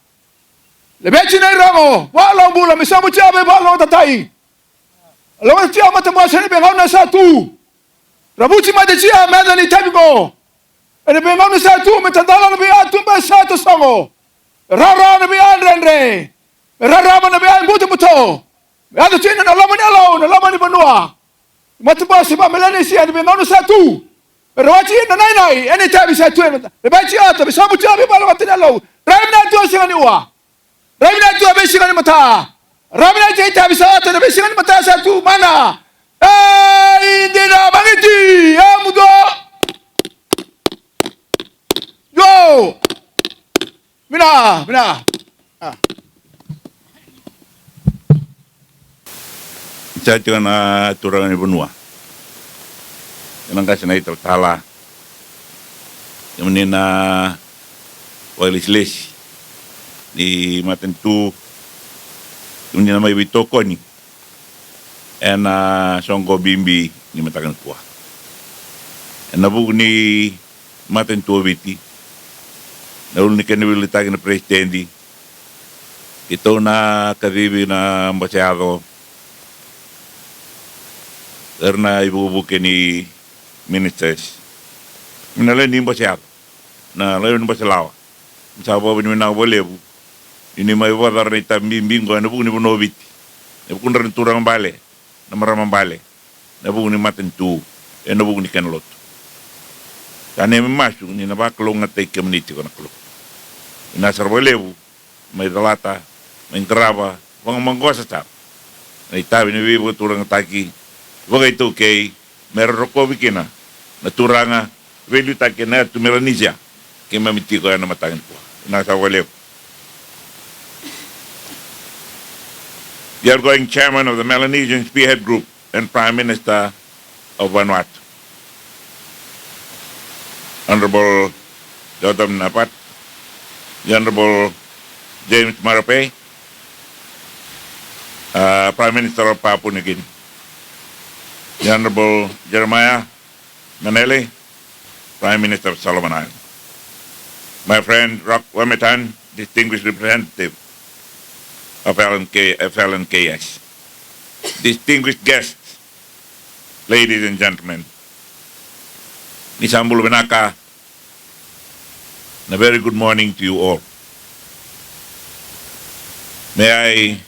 Lebechi na irango, walang bula, may samu tiyabe, walang tatay. Alam mo tiyaw matamasa ni bengaw na sa tu. Rabuchi madachia, meda ni tabi ko. Ano bengaw na sa tu, metandala na biyan, tumba sa to sango. Rara na biyan, renre. Rara na biyan, buto-buto. Ada china na laman ni alaw, na laman ni Banua. Matamasa ba Melanesian, ni bengaw na sa tu. Pero wachi na nainay, any tabi sa tu. Lebechi ata, may samu tiyabe, walang tinalaw. Rayam na tu siya ni uwa. Raminatu abesikan ni mata. Raminatu ita bisa ata abesikan ni mata satu mana? Hindi na mangiti. Mudo. Yo. Mina. Sa ito na turangan ni Banua. Yan ang kasi na ito tala. Yung na wailis-lis. Di matentu yung may bitoko ni songko bimbi ni matakan kuah nabu ni matentu biti na ul ni kanibili tagin na presidente ito na kadibi na ambasyado karena ibu-ibu ni ministers. Minala ni ba siya? Na layo ni ba siya lawa? Sa baba ni na bolebu. Ini mai wadar ni tambimbingo na bu ni bonovit. Na bu kunran turang bale. Na maramang bale. Na bu ni maten tu. E na bu ni kanlot. Kane masuk ni na ba klong at take community ko na klong. Ina sa bolebu may dalata, may graba, wang manggosa sa. Na itabi ni bibo turang taki. Wagay to kay meron ko bikina. Na turanga velu taki na tu Melanesian. Kaya mamiti ko yan na matangin ko. Nasa walew. The outgoing chairman of the Melanesian Spearhead Group and Prime Minister of Vanuatu, Honorable Jotam Napat, the Honorable James Marape, Prime Minister of Papua New Guinea, the Honorable Jeremiah Manele, Prime Minister of Solomon Islands. My friend Rock Wametan, distinguished representative of FLNKS. Distinguished guests, ladies and gentlemen, Nisambul Benaka, and a very good morning to you all. May I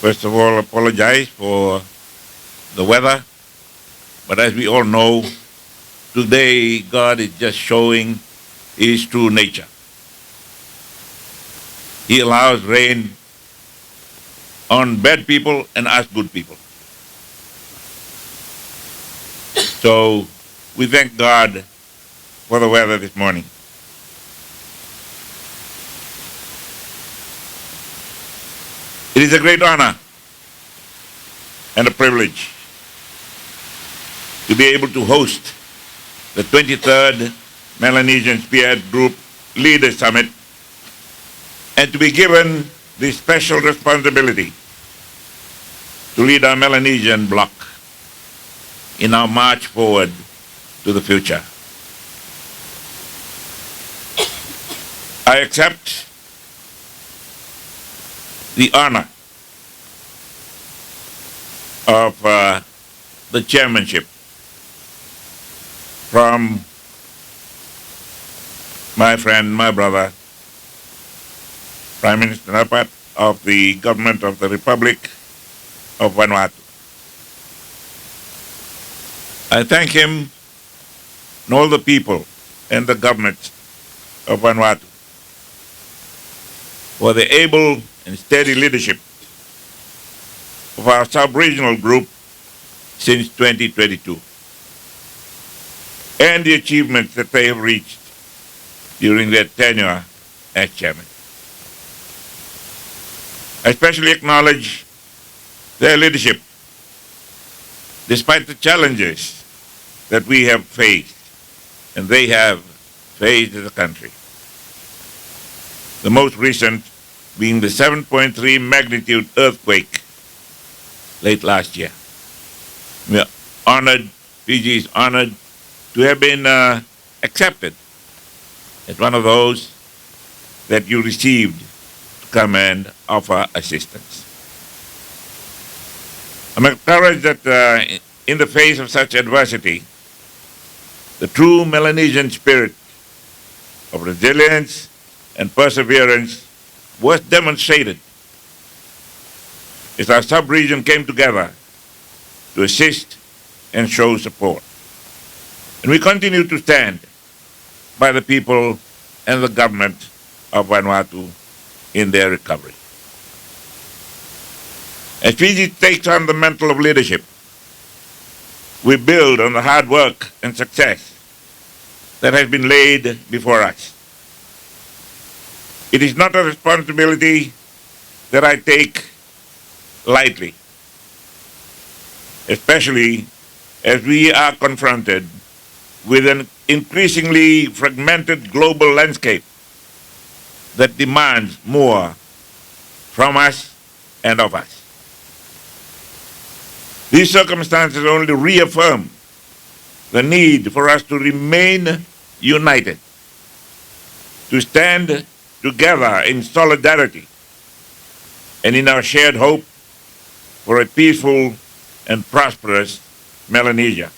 first of all apologize for the weather, but as we all know, today, God is just showing His true nature. He allows rain on bad people and us good people. So we thank God for the weather this morning. It is a great honor and a privilege to be able to host the 23rd Melanesian Spearhead Group Leaders Summit, and to be given the special responsibility to lead our Melanesian bloc in our march forward to the future. I accept the honor of the chairmanship from my friend, my brother, Prime Minister Napat of the Government of the Republic of Vanuatu. I thank him and all the people and the government of Vanuatu for the able and steady leadership of our sub-regional group since 2022 and the achievements that they have reached during their tenure as chairman. I especially acknowledge their leadership despite the challenges that we have faced and they have faced as a country. The most recent being the 7.3 magnitude earthquake late last year. We are honored, Fiji is honored to have been accepted as one of those that you received to come and offer assistance. I'm encouraged that in the face of such adversity, the true Melanesian spirit of resilience and perseverance was demonstrated as our sub-region came together to assist and show support. And we continue to stand by the people and the government of Vanuatu in their recovery. As Fiji takes on the mantle of leadership, we build on the hard work and success that has been laid before us. It is not a responsibility that I take lightly, especially as we are confronted with an increasingly fragmented global landscape that demands more from us and of us. These circumstances only reaffirm the need for us to remain united, to stand together in solidarity and in our shared hope for a peaceful and prosperous Melanesia.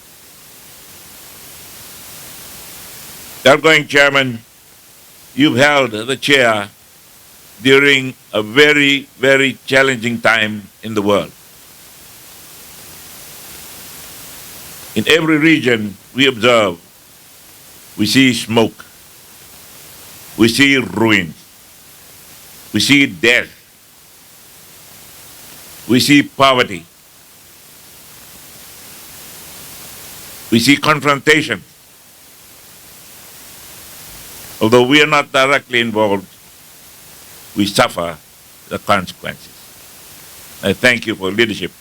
Outgoing Chairman, you've held the chair during a very, very challenging time in the world. In every region we observe, we see smoke, we see ruins, we see death, we see poverty, we see confrontation. Although we are not directly involved, we suffer the consequences. I thank you for leadership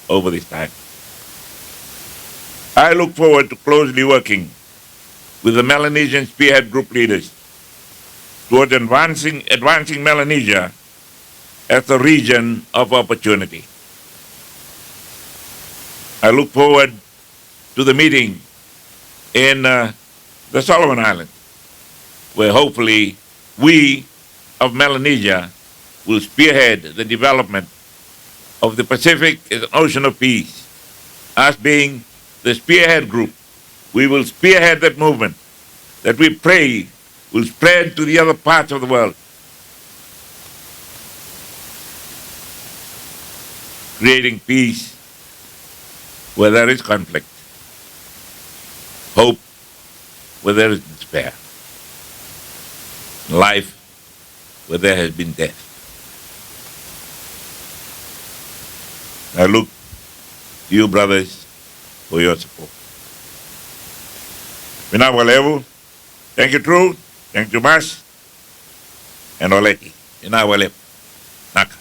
over this time. I look forward to closely working with the Melanesian Spearhead group leaders toward advancing Melanesia as a region of opportunity. I look forward to the meeting in the Solomon Islands, where hopefully we of Melanesia will spearhead the development of the Pacific as an ocean of peace. Us being the Spearhead group, we will spearhead that movement that we pray will spread to the other parts of the world, creating peace where there is conflict, hope where there is despair, life where there has been death. I look to you, brothers, for your support. Vinawalevu, thank you, True, thank you, Mas, and Oleki. Vinawalevu, Naka.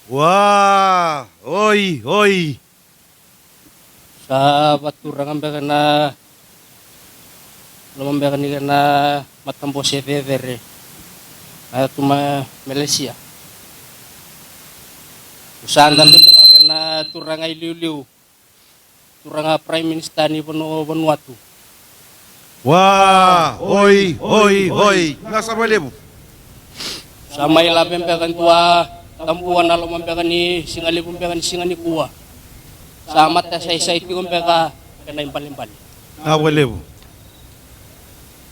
Wah, oi, oi. Sa baturang ambeka na lumambeka ni na matambo severe na tuma Malaysia. Usandan ambeka na turang ay liu turang Prime Minister ni Vanuatu. Wah, oi, oi, oi. Nasa balibu. Sa may labem ambeka tua tampuan na lumambeka ni singalipong ambeka ni singani kuwa. Sa mata sa isa iti kumpeka kena impal-impal. Balibu.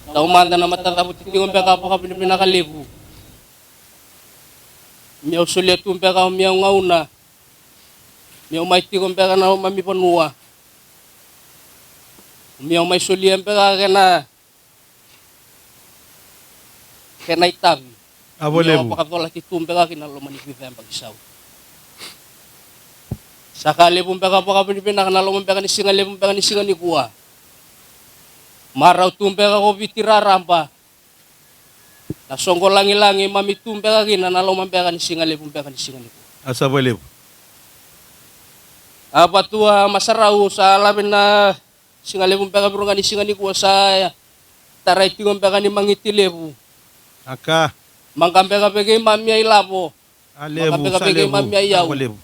Taumanda na matatabot iti kumpeka pa pinakalibu. Miyaw sulit kumpeka miyaw ngauna. Miyaw may iti kumpeka na mamipanua. Miyaw may sulit kumpeka kena itabi. Miyaw pakatola iti kumpeka kinalumanikwita ang pag-isaw. Sakali pumpeka pa Pilipinas na lumampeka ni singali pumpeka ni singani kuwa. Maraw tumpeka ko bitirarampa. Nasongko langi-langi mami tumpeka kina na lumampeka ni singali pumpeka ni singani kuwa. Asa balibu. Apa tua masarau sa labin na singali pumpeka pero ni singani kuwa sa taray pumpeka ni mangitilebu. Aka. Mangkampeka pegay mami ay labo. Alebu, Mangkampeka pegay mami ay yaw. Balibu.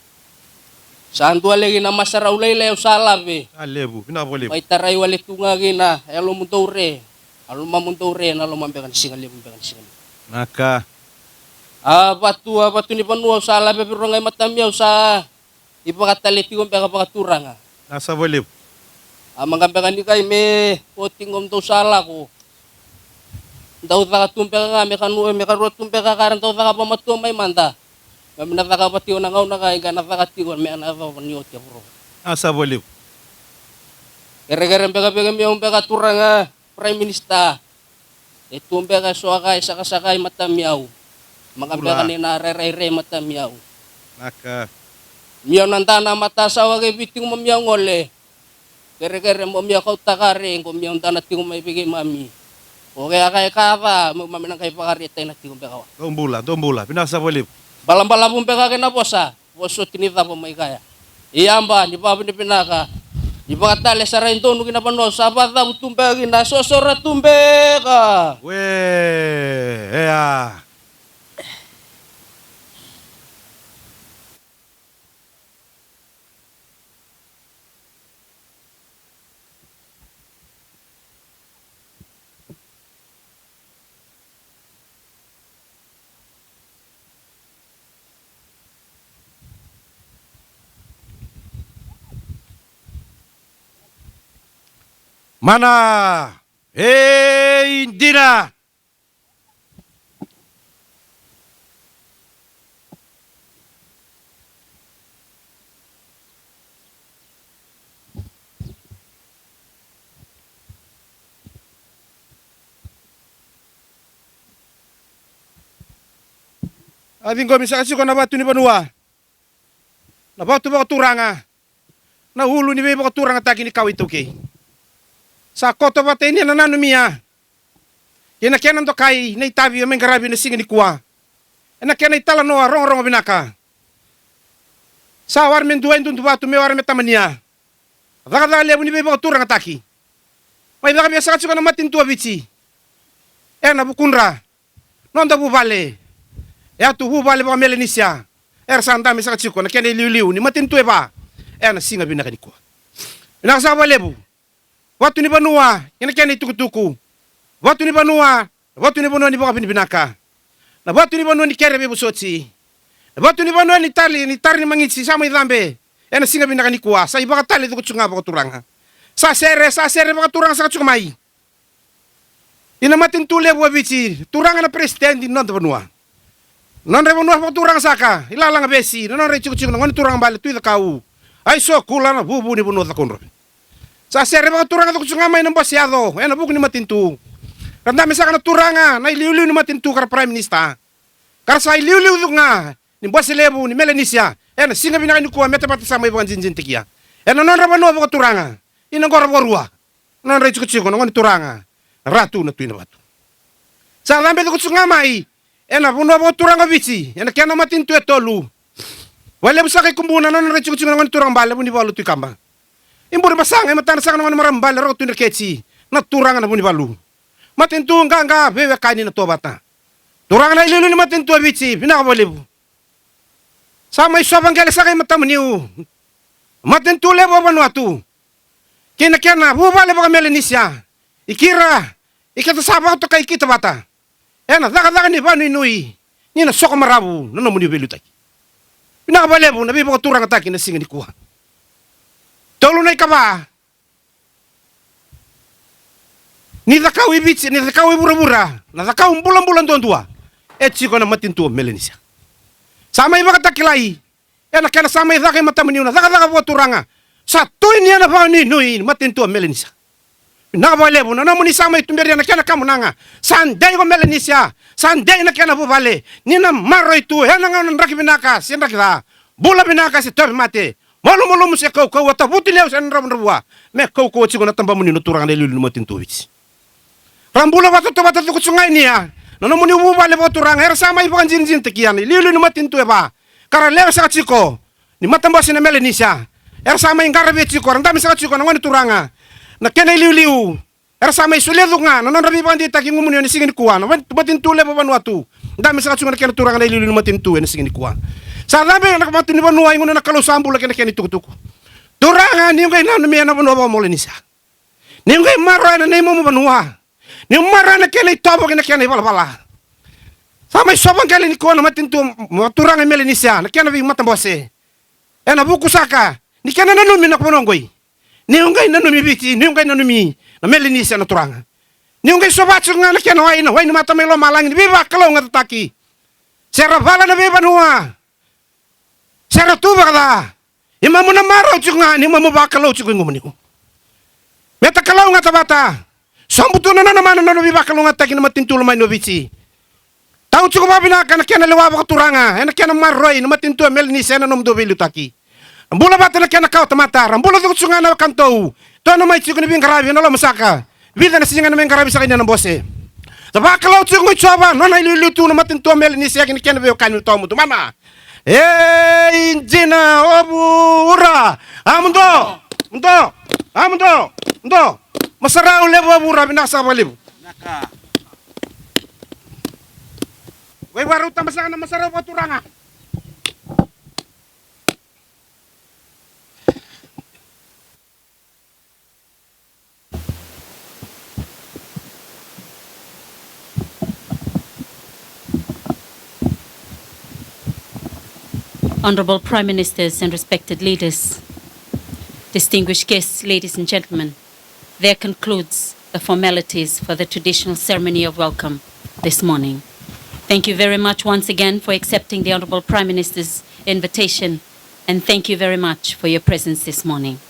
Santua lagi na masaraw laylay salabe. Alebu, balibu. May taray walit tunga gina, alo muntaure. Alo mamuntaure na lumambekan singali pumbekan singali. Naka. Batu ni panua salabe pero ngay matamiaw sa ipakataliti kong peka pakaturanga. Nasa balibu. Mangkampekan di kay me poting om to sala ko. Daw ta tumpeka nga me karuat tumpeka karan daw ta pamatu may manda. Kami nakakapati ko na ngaw na kaya nakakati ko may anak ako paniyot ya bro. Asa balibu. Kere-kere peka may umpeka turanga Prime Minister. Ito umpeka suakay sakasakay matamiaw. Mangkampeka ni narere matamiaw. Naka. Miyaw nantana matasawa kay biting mamiyaw ngole. Kere-kere mamiyaw kau takaring kung miyaw tanat ko may bigay mami. O kaya kay kava, magmaminang kay pakarita na tikumpe kawa. Dombula, pinasa boleh. Balam-balam pumpe kake na bosa, boso tinita po may kaya. Iyamba, di pa ni pinaka. Di pa katali sa rin to, nung kinapano, sabat na tumpe kake na, sosora tumpe ka. Weh, ya. Mana? Hindi na. Ading ko misa kasi ko nabatu ni Banua. Nabatu ba turanga? Nahulu ni ba turanga taki ni kawit okay. Sa kota ba tayo niya nananumia. Kinakianan to kay na itabi yung garabi na singa ni kuwa. Kaya itala no rong binaka. Sa war men duwain dun tuwa tumewa me tamania. Daga lebu ni ba turanga taki. May daga biasa kasi ko na matin tuwa bici. Na bukunra. Nonda bubale. Tu bubale ba Melanesian. Santa mi sa kasi ko na kaya liu ni matin tuwa ba. Na singa binaka ni kuwa. Binaka sa lebu. Watu ni Banua, kini tukutuku. Watu ni Banua ni baka binaka. Na watu ni Banua ni kere bebu soti. Na watu ni Banua ni tari ni mangitsi sama idambe. Na singa binaka ni kuwa, sa ibaka tali tukutsunga baka turanga. Sa sere baka turanga sa katsukamai. Ina matin tule buwa bici, turanga na presidente non Banua. Non Banua baka turanga saka, ilalang besi, non chukutsunga ngoni turanga bale tuida kau. Ay so kula na bubu ni Banua takonro. Sa sere mga turanga to kusunga may ng basyado. Nabuk ni matintu. Kanda misa ka na turanga na iliuliw ni matintu kara prime minister. Kara sa iliuliw nga ni Basilebu ni Melanesian. Singa binaka ni kuwa meta pati sa may mga jinjin tikia. Non rabano mga turanga. Inagora borua. Non ray chukutsuko ni turanga. Ratu na tuina batu. Sa lambe to kusunga may. Puno mga turanga bici. Kaya na matintu etolu. Wala mo sa kay kumbuna non ray chukutsuko ni turanga bala mo ni balu tu kamba. Imbur basang matan sang naman marambal ro tu nekeci na turangan na buni balu matintu nga bebe kani na tobata turangan na ilulu ni matintu bici pinakabalibu sa may sobang gala sa kay matamniu matintu lebo Vanuatu kina bubale ba Melanesian ikira sabang to kay kita bata daga ni banu inui ni na soko marabu no muni belutai pinakabalibu na bibo turangan taki na singa ni kuha. Tolo na ikaba. Ni dakaw ibici, ni dakaw ibura-bura. Na dakaw bulan-bulan tuan-tua. Chiko na matintu Melanesian. Sama iba katakilai. Kaya sama iba kay matamaniw na. Daka buat turanga. Sa tuin niya na pa nui matintu Melanesian. Nakabalebu na naman ni sama itumberi na kaya na kamunanga. Sanday ko Melanesian. Sanday na kaya na bubale. Ni na maro itu. Yan nga nang raki binaka. Siyan rakita. Bula binaka si Tobi Mate. Malu mo siya kau at buti niya sa naraw me kau chiko na tamba mo ni nuturang na ilulu matin tuwits. Rambula ba to bata to kutsungay niya. Nano mo ni ubale ba turang her sama ibo kan jinjin tekian ilulu matin tuwe ba. Kara lewa sa chiko ni matamba si na Melanesian. Her sama yung garabi chiko randa mi sa chiko na ngani turanga. Na kena ilulu. Her sama isuledo nga nano rabi ba ndita ki ngumuni ni singin kuwa. Matin tuwe ba Vanuatu. Dami sa chiko na kena turanga na ilulu matin tuwe na singin kuwa. Sa labi na kamatu ni Banua ingon na kalusambula kena kena tukutuku. Turanga ni kay nanu mi na Banua ba Melanesian. Ni kay mara na nemo mo Banua. Ni mara na kena itobo kena kena bala. Sa may sobang kali ni ko na matintu turanga Melanesian na kena bi matambose. Na buku saka ni kena nanu mi na ponongoy. Ni kay nanu mi biti, ni kay nanu mi na Melanesian na turanga. Ni kay sobatsu nga na kena way na matamay lo malang ni biba kalaw nga tataki. Sera bala na bi Banua. Sera tu bakala. Ima mo na maraw chuk nga ni mo bakalaw chuk ngumuni ko. Meta kalaw nga tabata. Sambuto na naman na no bakalaw nga taki na matintulo may no bici. Tau chuk ba binaka na kaya liwa ba turanga. Na kaya maroy na matintu Melanesian na nomdo bilu taki. Ambula bata na kaya nakaw tamata. Ambula to chuk nga na kanto. To na may chuk ni bin karabi na lo masaka. Vida na singa na may karabi sa kanya ng bose. Tabakalaw tu ngoy choba no na ilutu na matin to Melanesian kini ken be kan to mutu mana. Injina obura. Amundo. Masarau lebo obura binasa balibu. Wei waru tamasana masarau baturanga. Honorable Prime Ministers and respected leaders, distinguished guests, ladies and gentlemen, there concludes the formalities for the traditional ceremony of welcome this morning. Thank you very much once again for accepting the Honorable Prime Minister's invitation, and thank you very much for your presence this morning.